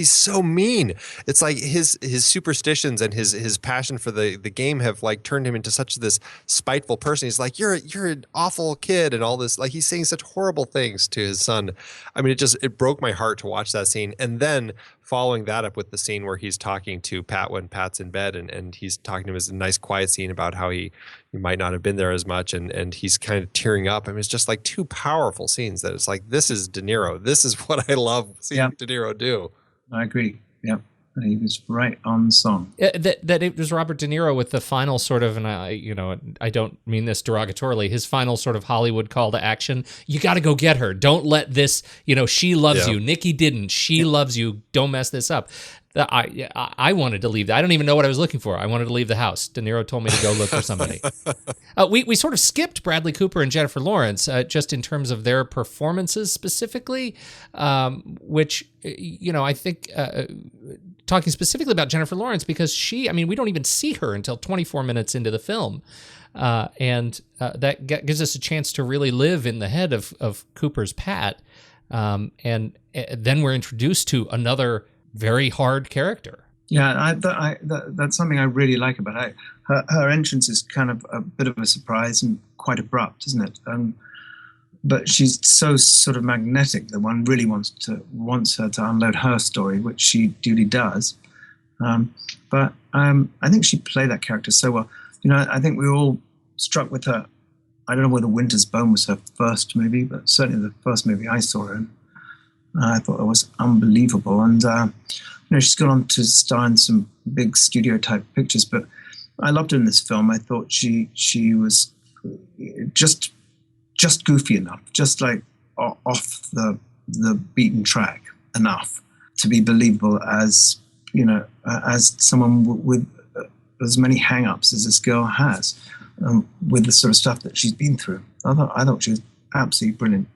so mean. It's like his superstitions and his passion for the game have like turned him into such this spiteful person. He's like, you're an awful kid, and all this, like he's saying such horrible things to his son. I mean, it broke my heart to watch that scene. And then following that up with the scene where he's talking to Pat when Pat's in bed, and he's talking to him, as a nice quiet scene about how he might not have been there as much, and he's kind of tearing up. I mean, it's just like two powerful scenes that it's like, this is De Niro. This is what I love seeing De Niro do.
I agree. Yeah. He was right on song.
That it was Robert De Niro with the final sort of, and I don't mean this derogatorily, his final sort of Hollywood call to action. You got to go get her. Don't let this, she loves you. Nikki didn't. She loves you. Don't mess this up. I wanted to leave. I don't even know what I was looking for. I wanted to leave the house. De Niro told me to go look for somebody. We sort of skipped Bradley Cooper and Jennifer Lawrence just in terms of their performances specifically, which, I think talking specifically about Jennifer Lawrence, because we don't even see her until 24 minutes into the film. And that gives us a chance to really live in the head of Cooper's Pat. And then we're introduced to another very hard character.
Yeah, that's something I really like about her. Her entrance is kind of a bit of a surprise and quite abrupt, isn't it? But she's so sort of magnetic that one really wants her to unload her story, which she duly does. But I think she played that character so well. I think we were all struck with her. I don't know whether Winter's Bone was her first movie, but certainly the first movie I saw her in. I thought it was unbelievable. And, she's gone on to star in some big studio type pictures, but I loved her in this film. I thought she was just goofy enough, just like off the beaten track enough to be believable as someone with as many hang-ups as this girl has, with the sort of stuff that she's been through. I thought she was absolutely brilliant.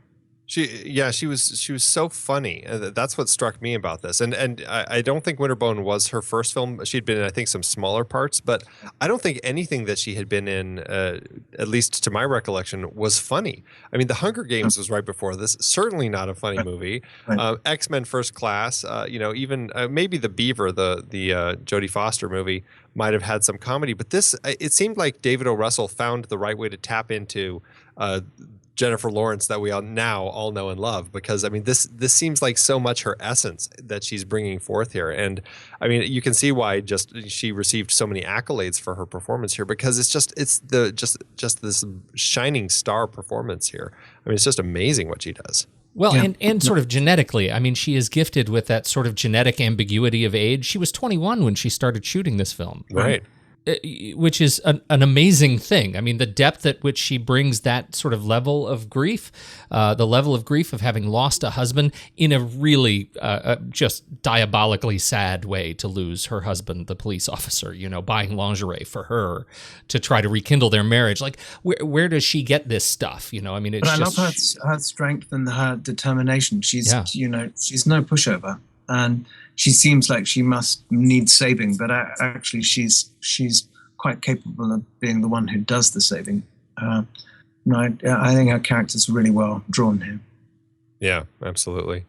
She was so funny. That's what struck me about this. And I don't think Winterbone was her first film. She'd been in, I think, some smaller parts, but I don't think anything that she had been in, at least to my recollection, was funny. I mean, The Hunger Games was right before this. Certainly not a funny movie. X-Men First Class, even maybe The Beaver, the Jodie Foster movie, might have had some comedy. But this, it seemed like David O. Russell found the right way to tap into Jennifer Lawrence that we all know and love, because this seems like so much her essence that she's bringing forth here. And you can see why she received so many accolades for her performance here, because it's this shining star performance here. It's just amazing what she does.
Well, and sort of genetically. I mean, she is gifted with that sort of genetic ambiguity of age. She was 21 when she started shooting this film.
Right.
Which is an amazing thing. I mean, the depth at which she brings that sort of level of grief, the level of grief of having lost a husband in a really just diabolically sad way to lose her husband, the police officer, buying lingerie for her to try to rekindle their marriage. Like, where does she get this stuff? I mean, it's
but
just...
I love her strength and her determination. She's, she's no pushover. And she seems like she must need saving, but actually she's quite capable of being the one who does the saving. I think her character's really well drawn here.
Yeah, absolutely.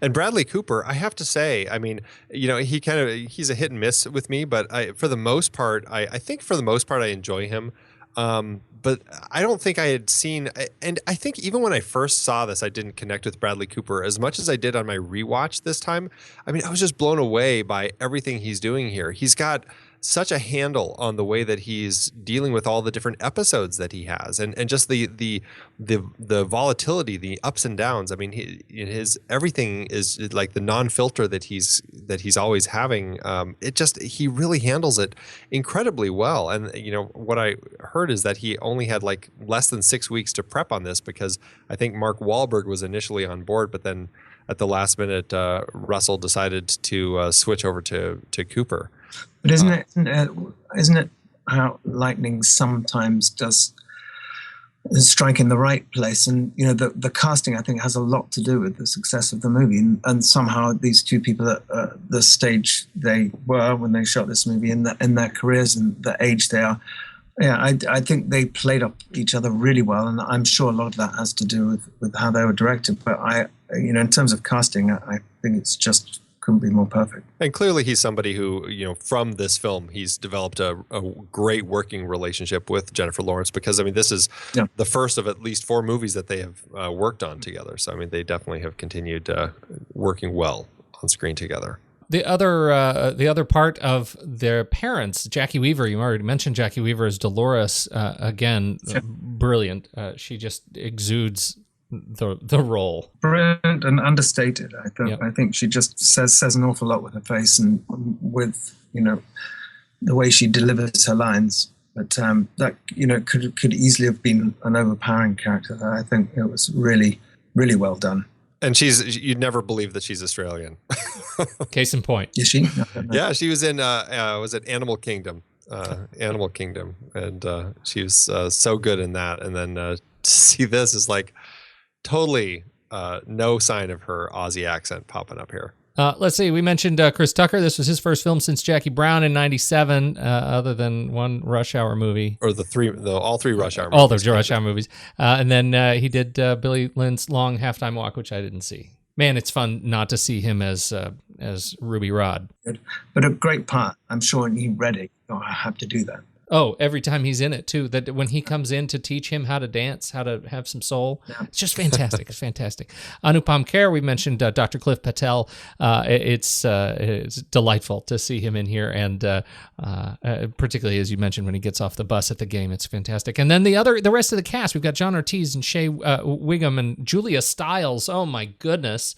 And Bradley Cooper, I have to say, I mean, he's a hit and miss with me, but for the most part, I think for the most part I enjoy him. But I don't think I had seen, and I think even when I first saw this, I didn't connect with Bradley Cooper as much as I did on my rewatch this time. I mean, I was just blown away by everything he's doing here. He's got such a handle on the way that he's dealing with all the different episodes that he has, and just the volatility, the ups and downs. I mean, his everything is like the non-filter that he's always having. He really handles it incredibly well. And what I heard is that he only had like less than 6 weeks to prep on this, because I think Mark Wahlberg was initially on board, but then at the last minute, Russell decided to switch over to Cooper.
But isn't it how lightning sometimes does strike in the right place? And the casting, I think, has a lot to do with the success of the movie. And somehow these two people at the stage they were when they shot this movie in their careers and the age they are. Yeah, I think they played up each other really well, and I'm sure a lot of that has to do with how they were directed. But in terms of casting, I think it's just couldn't be more perfect.
And clearly he's somebody who, from this film, he's developed a great working relationship with Jennifer Lawrence, because, I mean, this is the first of at least 4 movies that they have worked on together. So, I mean, they definitely have continued working well on screen together.
The other part of their parents, Jackie Weaver, you already mentioned Jackie Weaver as Dolores, again, brilliant. She just exudes the role.
Brilliant and understated. I think she just says an awful lot with her face and with the way she delivers her lines. But that could easily have been an overpowering character. I think it was really, really well done.
And you'd never believe that she's Australian.
Case in point.
Is she?
Yeah, she was in was it Animal Kingdom? Animal Kingdom, and she was so good in that. And then to see this is like totally no sign of her Aussie accent popping up here.
Let's see. We mentioned Chris Tucker. This was his first film since Jackie Brown in '97, other than one Rush Hour movie.
Or all three Rush Hour movies.
All the Rush Hour movies. And then he did Billy Lynn's Long Halftime Walk, which I didn't see. Man, it's fun not to see him as Ruby Rod.
Good. But a great part. I'm sure he read it. Oh, I have to do that.
Oh, every time he's in it, too. That when he comes in to teach him how to dance, how to have some soul, it's just fantastic. It's fantastic. Anupam Kher, we mentioned Dr. Cliff Patel. It's delightful to see him in here, and particularly, as you mentioned, when he gets off the bus at the game, it's fantastic. And then the rest of the cast, we've got John Ortiz and Shea Wiggum and Julia Stiles. Oh, my goodness.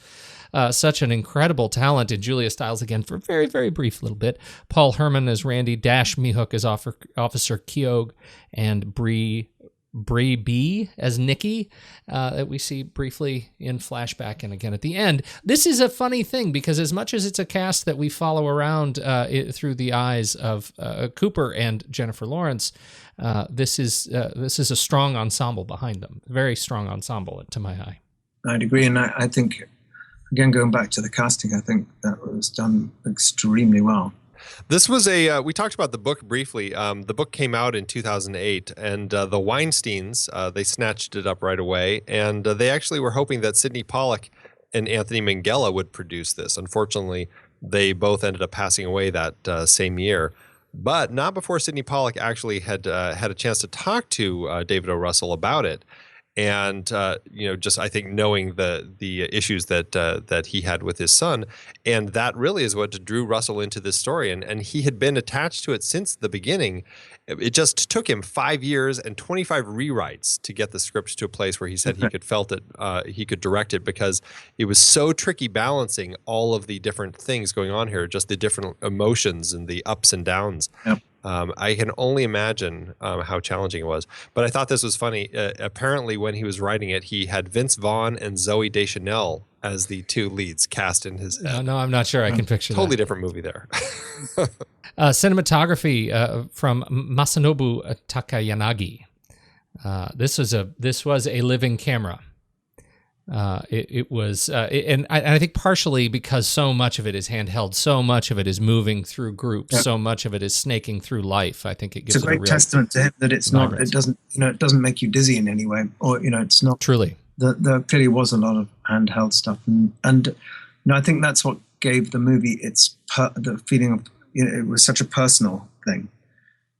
Such an incredible talent in Julia Stiles again for a very, very brief little bit. Paul Herman as Randy, Dash Mihok as Officer Keogh, and Bree B as Nikki that we see briefly in flashback and again at the end. This is a funny thing because as much as it's a cast that we follow around through the eyes of Cooper and Jennifer Lawrence, this is a strong ensemble behind them. Very strong ensemble to my eye.
I'd agree, and I think. Again, going back to the casting, I think that was done extremely well.
This was we talked about the book briefly. The book came out in 2008, and the Weinsteins, they snatched it up right away. And they actually were hoping that Sidney Pollack and Anthony Minghella would produce this. Unfortunately, they both ended up passing away that same year. But not before Sidney Pollack actually had a chance to talk to David O. Russell about it. and just I think knowing the issues that he had with his son, and that really is what drew Russell into this story, and he had been attached to it since the beginning. It just took him 5 years and 25 rewrites to get the script to a place where he said he could direct it, because it was so tricky balancing all of the different things going on here, just the different emotions and the ups and downs.
Yep.
I can only imagine how challenging it was. But I thought this was funny. Apparently, when he was writing it, he had Vince Vaughn and Zooey Deschanel as the two leads cast in his head.
No, I'm not sure I can picture
Totally
that.
different movie there.
Cinematography from Masanobu Takayanagi. This was a living camera. It was, and I think partially because so much of it is handheld, so much of it is moving through groups, so much of it is snaking through life. I think it gives
it's a great testament to him that it's not. It doesn't make you dizzy in any way, or it's not.
Truly,
there clearly was a lot of handheld stuff, and I think that's what gave the movie the feeling of it was such a personal thing.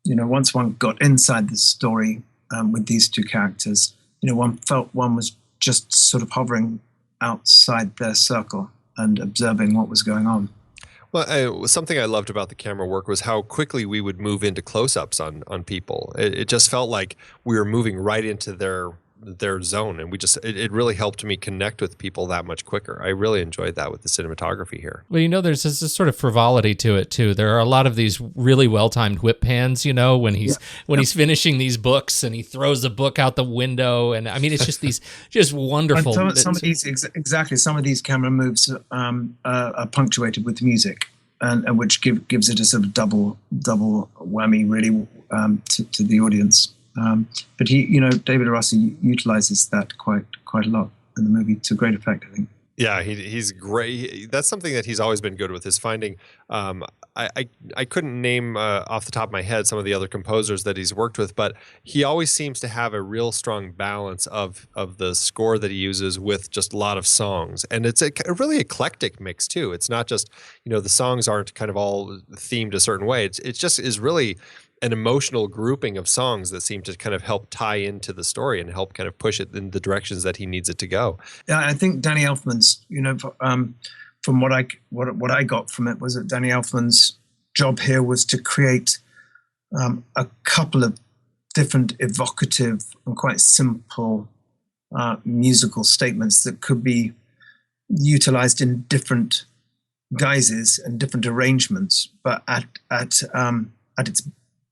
Once one got inside the story with these two characters, one felt one was just sort of hovering outside their circle and observing what was going on.
Well, something I loved about the camera work was how quickly we would move into close-ups on people. It just felt like we were moving right into their zone, and it really helped me connect with people that much quicker. I really enjoyed that with the cinematography here.
Well, there's this sort of frivolity to it too. There are a lot of these really well-timed whip pans, when he's finishing these books and he throws the book out the window, and I mean it's just these just whammy
some of these camera moves are punctuated with music, and which gives it a sort of double whammy really to the audience. But David Russell utilizes that quite a lot in the movie to great effect, I think.
Yeah, he's great. That's something that he's always been good with, is finding. I couldn't name off the top of my head some of the other composers that he's worked with, but he always seems to have a real strong balance of the score that he uses with just a lot of songs, and it's a really eclectic mix too. It's not just the songs aren't kind of all themed a certain way. It just is really an emotional grouping of songs that seem to kind of help tie into the story and help kind of push it in the directions that he needs it to go.
Yeah, I think Danny Elfman's, from what I got from it was that Danny Elfman's job here was to create a couple of different evocative and quite simple musical statements that could be utilized in different guises and different arrangements, but at its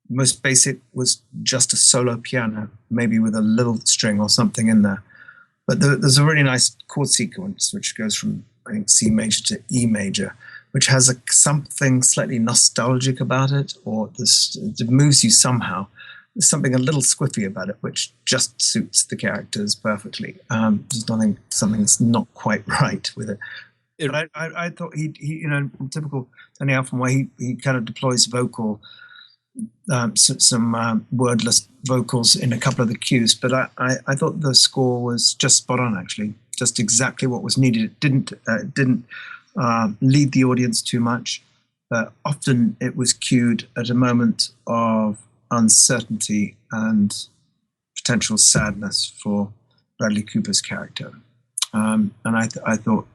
most basic was just a solo piano, maybe with a little string or something in there. But there's a really nice chord sequence which goes from, I think, C major to E major, which has something slightly nostalgic about it, or it moves you somehow. There's something a little squiffy about it, which just suits the characters perfectly. There's something's not quite right with it. But I thought he in typical Danny Elfman way, he kind of deploys vocal. Some wordless vocals in a couple of the cues, but I thought the score was just spot on, actually, just exactly what was needed. It didn't lead the audience too much. Often it was cued at a moment of uncertainty and potential sadness for Bradley Cooper's character, and I thought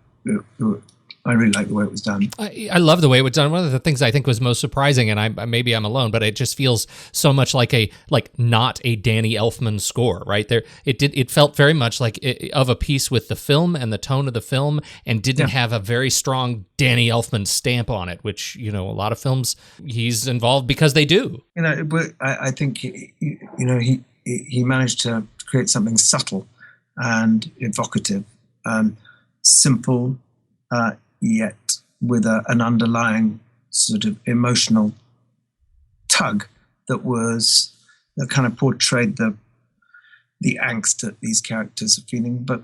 I really like the way it was done.
I love the way it was done. One of the things I think was most surprising, and maybe I'm alone, but it just feels so much like not a Danny Elfman score, right? It felt very much like of a piece with the film and the tone of the film, and didn't have a very strong Danny Elfman stamp on it, which a lot of films he's involved because they do.
I think he managed to create something subtle and evocative, simple. Yet with an underlying sort of emotional tug that kind of portrayed the angst that these characters are feeling. But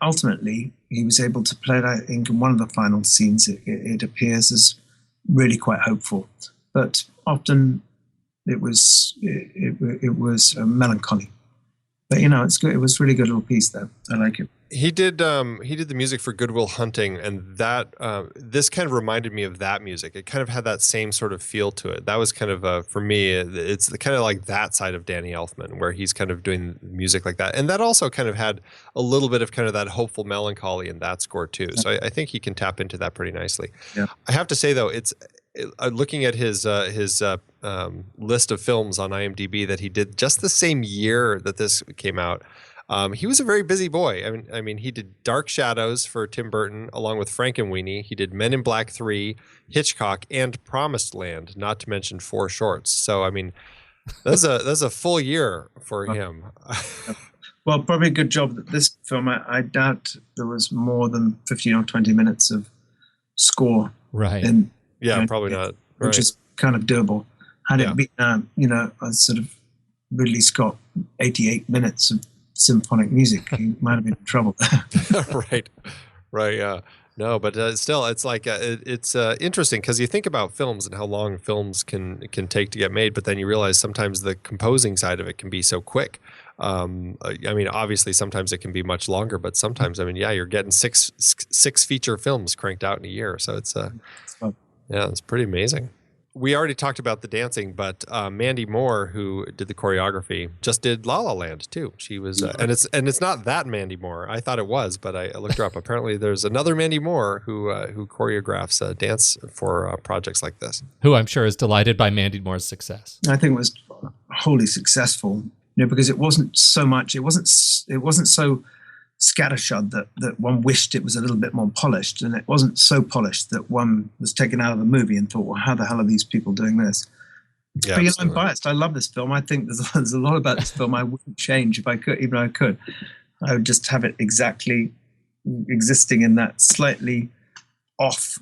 ultimately, he was able to play it. I think in one of the final scenes, it appears as really quite hopeful. But often it was melancholy. But it's good. It was a really good little piece, though. I like it.
He did the music for Good Will Hunting, and that this kind of reminded me of that music. It kind of had that same sort of feel to it. That was kind of for me, it's kind of like that side of Danny Elfman, where he's kind of doing music like that, and that also kind of had a little bit of kind of that hopeful melancholy in that score too. So I think he can tap into that pretty nicely. Yeah. I have to say though, it's looking at his list of films on IMDb that he did just the same year that this came out. He was a very busy boy. I mean, he did Dark Shadows for Tim Burton, along with Frankenweenie. He did Men in Black 3, Hitchcock, and Promised Land, not to mention 4 shorts. So, I mean, that's a full year for him.
Well, probably a good job that this film, I doubt there was more than 15 or 20 minutes of score.
Right.
Probably not.
Which is kind of doable. Had it been, a sort of Ridley Scott 88 minutes of symphonic music, he might have been in trouble.
Right, yeah. No, but still, it's like it's interesting because you think about films and how long films can take to get made, but then you realize sometimes the composing side of it can be so quick. I mean, obviously, sometimes it can be much longer, but sometimes, you're getting six feature films cranked out in a year, so it's pretty amazing. We already talked about the dancing, but Mandy Moore, who did the choreography, just did La La Land too. She was, and it's not that Mandy Moore. I thought it was, but I looked her up. Apparently, there's another Mandy Moore who choreographs dance for projects like this.
Who I'm sure is delighted by Mandy Moore's success.
I think it was wholly successful, because it wasn't so much. It wasn't so scattershot that one wished it was a little bit more polished, and it wasn't so polished that one was taken out of the movie and thought, well, how the hell are these people doing this? Yeah, but I'm biased. I love this film. I think there's a lot about this film I wouldn't change if I could, even if I could. I would just have it exactly existing in that slightly off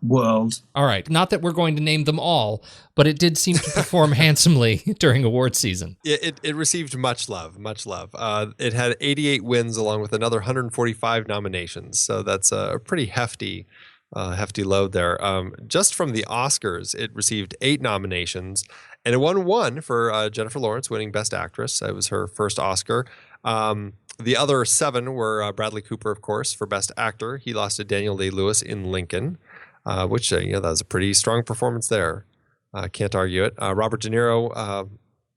world.
All right. Not that we're going to name them all, but it did seem to perform handsomely during award season.
It received much love. It had 88 wins along with another 145 nominations. So that's a pretty hefty load there. Just from the Oscars, it received 8 nominations, and it won 1 for Jennifer Lawrence winning Best Actress. It was her first Oscar. The other 7 were Bradley Cooper, of course, for Best Actor. He lost to Daniel Day-Lewis in Lincoln, which that was a pretty strong performance there. Can't argue it. Robert De Niro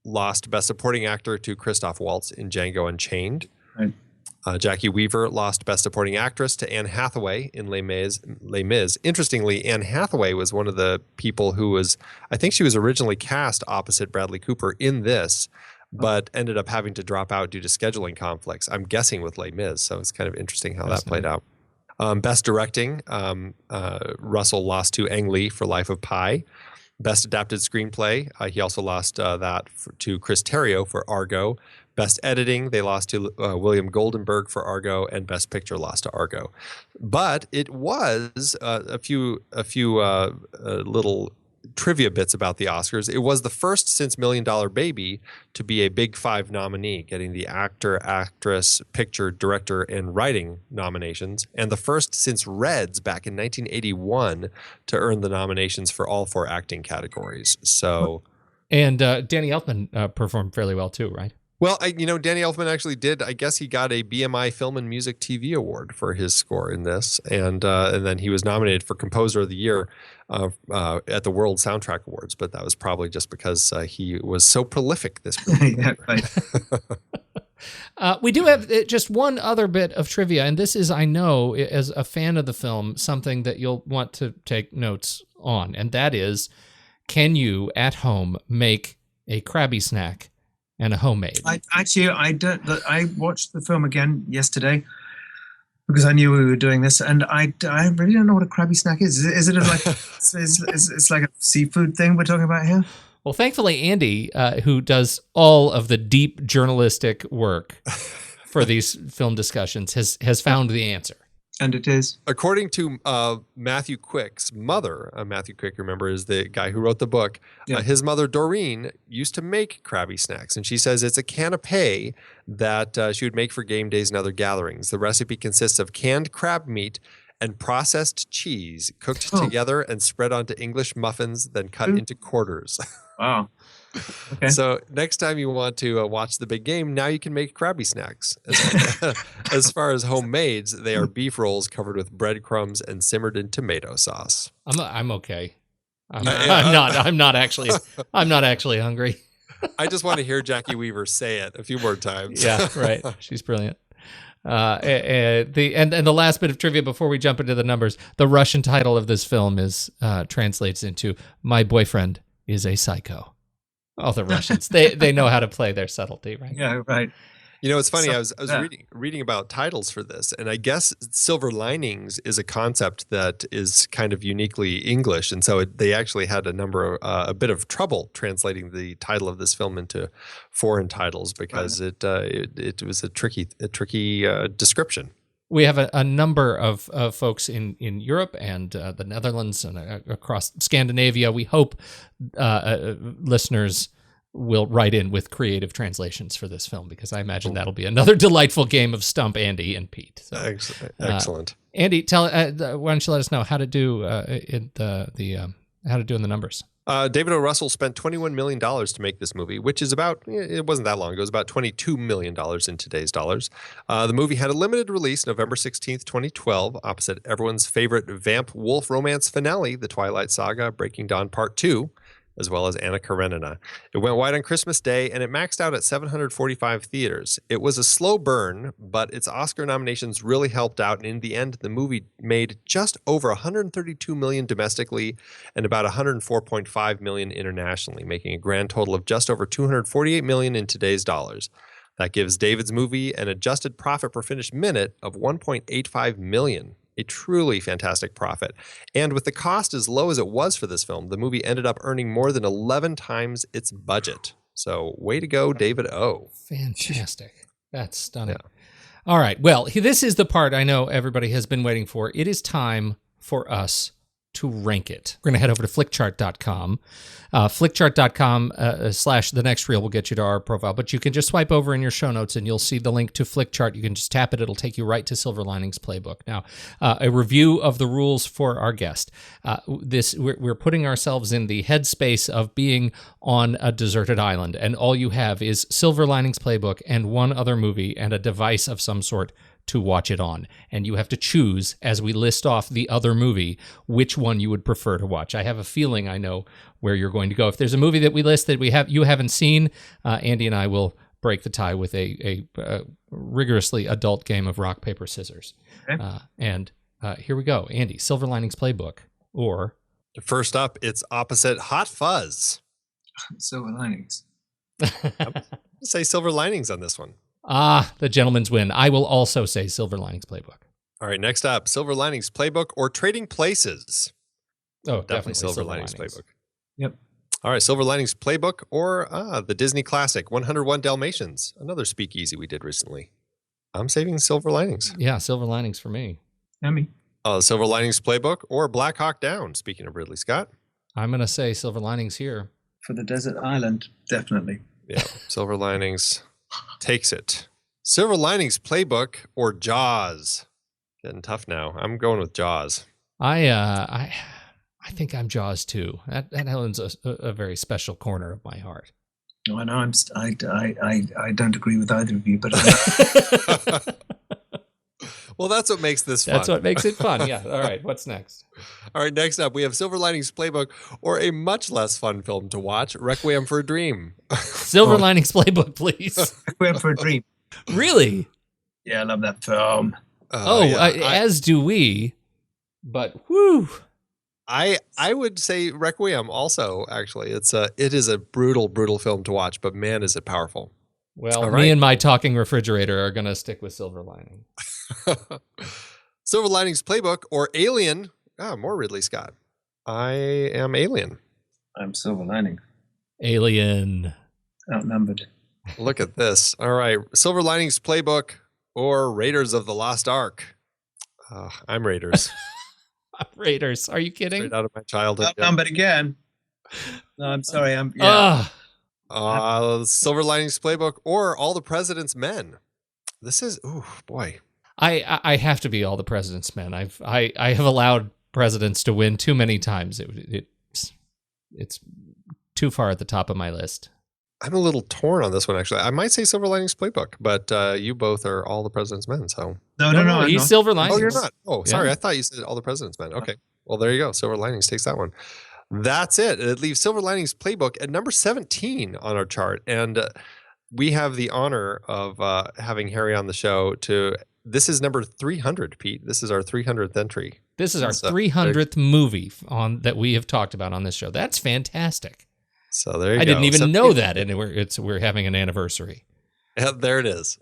lost Best Supporting Actor to Christoph Waltz in Django Unchained. Right. Jackie Weaver lost Best Supporting Actress to Anne Hathaway in Les Mis. Interestingly, Anne Hathaway was one of the people who I think she was originally cast opposite Bradley Cooper in this, but ended up having to drop out due to scheduling conflicts, I'm guessing with Les Mis. So it's kind of interesting how that played out. Best Directing, Russell lost to Ang Lee for Life of Pi. Best Adapted Screenplay, he also lost that to Chris Terrio for Argo. Best Editing, they lost to William Goldenberg for Argo, and Best Picture lost to Argo. But it was a few little trivia bits about the Oscars. It was the first since $1 Million Baby to be a Big Five nominee, getting the actor, actress, picture, director, and writing nominations, and the first since Reds back in 1981 to earn the nominations for all 4 acting categories. So,
and Danny Elfman performed fairly well too, right?
Well, Danny Elfman actually did. I guess he got a BMI Film and Music TV Award for his score in this, and then he was nominated for Composer of the Year at the World Soundtrack Awards. But that was probably just because he was so prolific this movie.
Yeah, right.
We do have just one other bit of trivia, and this is, I know, as a fan of the film, something that you'll want to take notes on, and that is, can you at home make a Krabby snack and a homemade?
I don't. I watched the film again yesterday because I knew we were doing this, and I really don't know what a Krabby snack is. Is it like it's like a seafood thing we're talking about here?
Well, thankfully, Andy, who does all of the deep journalistic work for these film discussions, has found the answer.
And it is.
According to Matthew Quick's mother, Matthew Quick, remember, is the guy who wrote the book. Yeah. His mother, Doreen, used to make Krabby snacks. And she says it's a canapé that she would make for game days and other gatherings. The recipe consists of canned crab meat, and processed cheese cooked together and spread onto English muffins, then cut into quarters.
Wow. Okay.
So next time you want to watch the big game, now you can make Krabby snacks. As far as homemades, they are beef rolls covered with breadcrumbs and simmered in tomato sauce.
I'm okay. I'm not actually hungry.
I just want to hear Jackie Weaver say it a few more times.
Yeah, right. She's brilliant. The last bit of trivia before we jump into the numbers, the Russian title of this film translates into "My Boyfriend is a Psycho." Oh, the Russians. They know how to play their subtlety, right?
Yeah, right.
You know, it's funny. I was reading about titles for this, and I guess Silver Linings is a concept that is kind of uniquely English, and so they actually had a bit of trouble translating the title of this film into foreign titles because it was a tricky description.
We have a number of folks in Europe and the Netherlands and across Scandinavia. We hope listeners will write in with creative translations for this film because I imagine that'll be another delightful game of Stump Andy and Pete. So,
excellent.
Andy, why don't you let us know how to do in the numbers?
David O. Russell spent $21 million to make this movie, which is it wasn't that long ago. It was about $22 million in today's dollars. The movie had a limited release November 16th, 2012, opposite everyone's favorite Vamp Wolf romance finale, The Twilight Saga, Breaking Dawn Part 2, as well as Anna Karenina. It went wide on Christmas Day, and it maxed out at 745 theaters. It was a slow burn, but its Oscar nominations really helped out, and in the end, the movie made just over $132 million domestically and about $104.5 million internationally, making a grand total of just over $248 million in today's dollars. That gives David's movie an adjusted profit per finished minute of $1.85 million. A truly fantastic profit. And with the cost as low as it was for this film, the movie ended up earning more than 11 times its budget. So way to go, David O.
Fantastic. That's stunning.
Yeah.
All right. Well, this is the part I know everybody has been waiting for. It is time for us to rank it. We're going to head over to flickchart.com. Flickchart.com / the next reel will get you to our profile, but you can just swipe over in your show notes and you'll see the link to Flickchart. You can just tap it. It'll take you right to Silver Linings Playbook. Now, a review of the rules for our guest. We're putting ourselves in the headspace of being on a deserted island, and all you have is Silver Linings Playbook and one other movie and a device of some sort to watch it on. And you have to choose, as we list off the other movie, which one you would prefer to watch. I have a feeling I know where you're going to go. If there's a movie that we list that you haven't seen, Andy and I will break the tie with a rigorously adult game of rock, paper, scissors. Okay. Here we go. Andy, Silver Linings Playbook, or...
First up, it's opposite Hot Fuzz.
Silver Linings.
Say Silver Linings on this one.
The gentleman's win. I will also say Silver Linings Playbook.
All right, next up, Silver Linings Playbook or Trading Places.
Oh, definitely
Silver Linings Playbook.
Yep.
All right, Silver Linings Playbook or the Disney classic 101 Dalmatians, another speakeasy we did recently. I'm saving Silver Linings.
Yeah, Silver Linings for me.
Emmy.
Silver Linings Playbook or Black Hawk Down, speaking of Ridley Scott.
I'm going to say Silver Linings here.
For the desert island, definitely.
Yeah, Silver Linings takes it. Silver Linings Playbook or Jaws. Getting tough now. I'm going with Jaws.
I think I'm Jaws too. That owns a very special corner of my heart.
Oh, I know. I don't agree with either of you, but
well, that's what makes this fun.
That's what makes it fun. Yeah. All right. What's next?
All right. Next up, we have Silver Linings Playbook or a much less fun film to watch, Requiem for a Dream.
Silver Linings Playbook, please.
Requiem for a Dream.
Really?
Yeah, I love that film.
As do we. But whew.
I would say Requiem also, actually. It is a brutal film to watch, but man, is it powerful.
Well, me and my talking refrigerator are going to stick with Silver Lining.
Silver Linings Playbook or Alien. More Ridley Scott. I am Alien.
I'm Silver Lining.
Alien.
Outnumbered.
Look at this. All right. Silver Linings Playbook or Raiders of the Lost Ark. I'm Raiders.
Raiders. Are you kidding?
Straight out of my childhood.
Outnumbered again. No, I'm sorry.
Silver Linings Playbook or All the President's Men. This is, oh boy.
I have to be All the President's Men. I have allowed presidents to win too many times. It's too far at the top of my list.
I'm a little torn on this one, actually. I might say Silver Linings Playbook, but you both are All the President's Men, so...
No.
He's Silver Linings.
Oh, you're not? Oh, sorry. Yeah. I thought you said All the President's Men. Okay. Well, there you go. Silver Linings takes that one. That's it. It leaves Silver Linings Playbook at number 17 on our chart. And we have the honor of having Harry on the show this is number 300, Pete. This is our 300th entry.
This is our 300th movie that we have talked about on this show. That's fantastic.
So there you go.
I didn't even know that, and we're having an anniversary.
Yeah, there it is.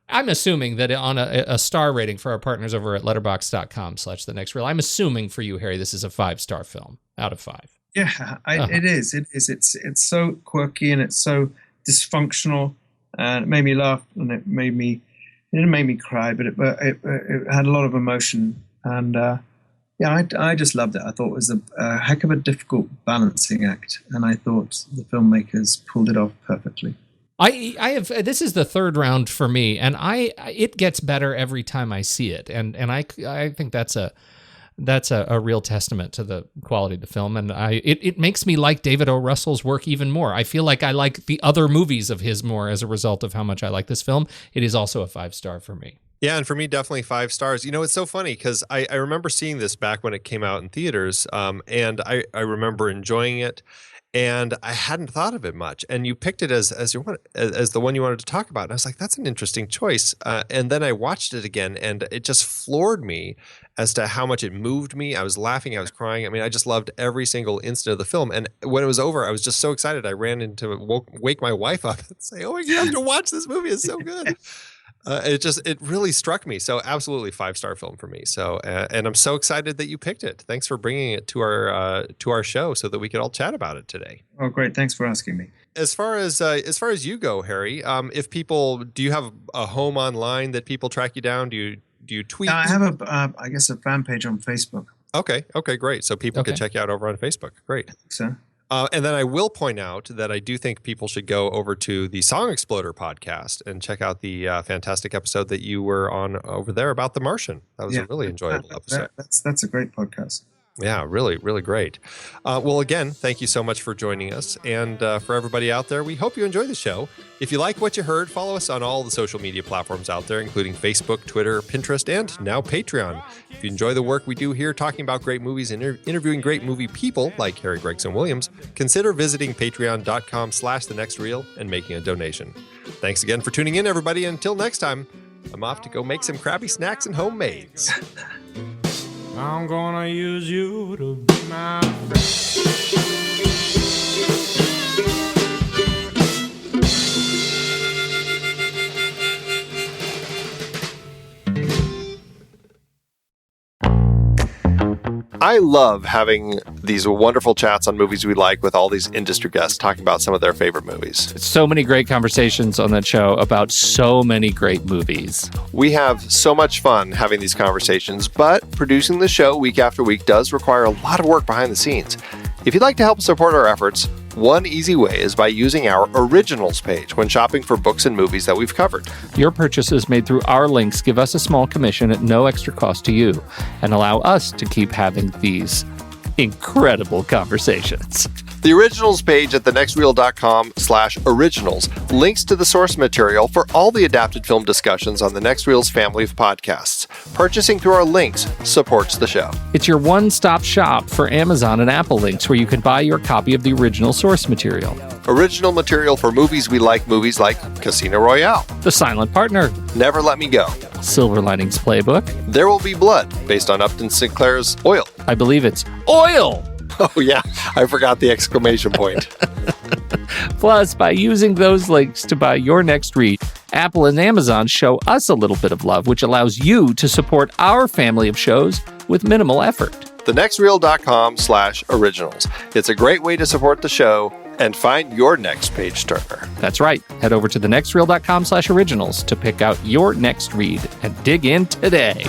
I'm assuming that on a star rating for our partners over at letterboxd.com/thenextreel, I'm assuming for you, Harry, this is a 5-star film out of 5.
Yeah, it is. It's so quirky and it's so dysfunctional, and it made me laugh, and it didn't make me cry, but it had a lot of emotion, and I just loved it. I thought it was a heck of a difficult balancing act, and I thought the filmmakers pulled it off perfectly.
I have this is the third round for me, and it gets better every time I see it, and I think that's a real testament to the quality of the film, and it makes me like David O. Russell's work even more. I feel like I like the other movies of his more as a result of how much I like this film. It is also a 5-star for me.
Yeah, and for me, definitely 5 stars. You know, it's so funny because I remember seeing this back when it came out in theaters, and I remember enjoying it, and I hadn't thought of it much. And you picked it as the one you wanted to talk about. And I was like, that's an interesting choice. And then I watched it again, and it just floored me as to how much it moved me. I was laughing, I was crying. I mean, I just loved every single instant of the film. And when it was over, I was just so excited. I ran into wake my wife up and say, "Oh, you have to watch this movie. It's so good." It really struck me. So absolutely 5-star film for me. So, and I'm so excited that you picked it. Thanks for bringing it to our show so that we could all chat about it today.
Oh, great. Thanks for asking me.
As far as you go, Harry, do you have a home online that people track you down? Do you tweet?
I have a fan page on Facebook.
Okay, great. So people can check you out over on Facebook. Great.
I think so.
And then I will point out that I do think people should go over to the Song Exploder podcast and check out the fantastic episode that you were on over there about The Martian. That was a really enjoyable episode.
That's a great podcast.
Yeah, really, really great. Well, again, thank you so much for joining us. And for everybody out there, we hope you enjoy the show. If you like what you heard, follow us on all the social media platforms out there, including Facebook, Twitter, Pinterest, and now Patreon. If you enjoy the work we do here talking about great movies and interviewing great movie people like Harry Gregson-Williams, consider visiting patreon.com/thenextreel and making a donation. Thanks again for tuning in, everybody. Until next time, I'm off to go make some Krabby snacks and homemades.
I'm gonna use you to be my friend.
I love having these wonderful chats on movies we like with all these industry guests talking about some of their favorite movies.
So many great conversations on that show about so many great movies.
We have so much fun having these conversations, but producing the show week after week does require a lot of work behind the scenes. If you'd like to help support our efforts, one easy way is by using our Originals page when shopping for books and movies that we've covered.
Your purchases made through our links give us a small commission at no extra cost to you and allow us to keep having these incredible conversations.
The Originals page at thenextreel.com/originals links to the source material for all the adapted film discussions on the Next Reel's family of podcasts. Purchasing through our links supports the show.
It's your one-stop shop for Amazon and Apple links where you can buy your copy of the original source material.
Original material for movies we like, movies like Casino Royale,
The Silent Partner,
Never Let Me Go,
Silver Linings Playbook,
There Will Be Blood, based on Upton Sinclair's Oil.
I believe it's Oil!
Oh yeah, I forgot the exclamation point.
Plus, by using those links to buy your next read, Apple and Amazon show us a little bit of love, which allows you to support our family of shows with minimal effort.
thenextreel.com/originals. It's a great way to support the show and find your next page turner.
That's right. Head over to thenextreel.com/originals to pick out your next read and dig in today.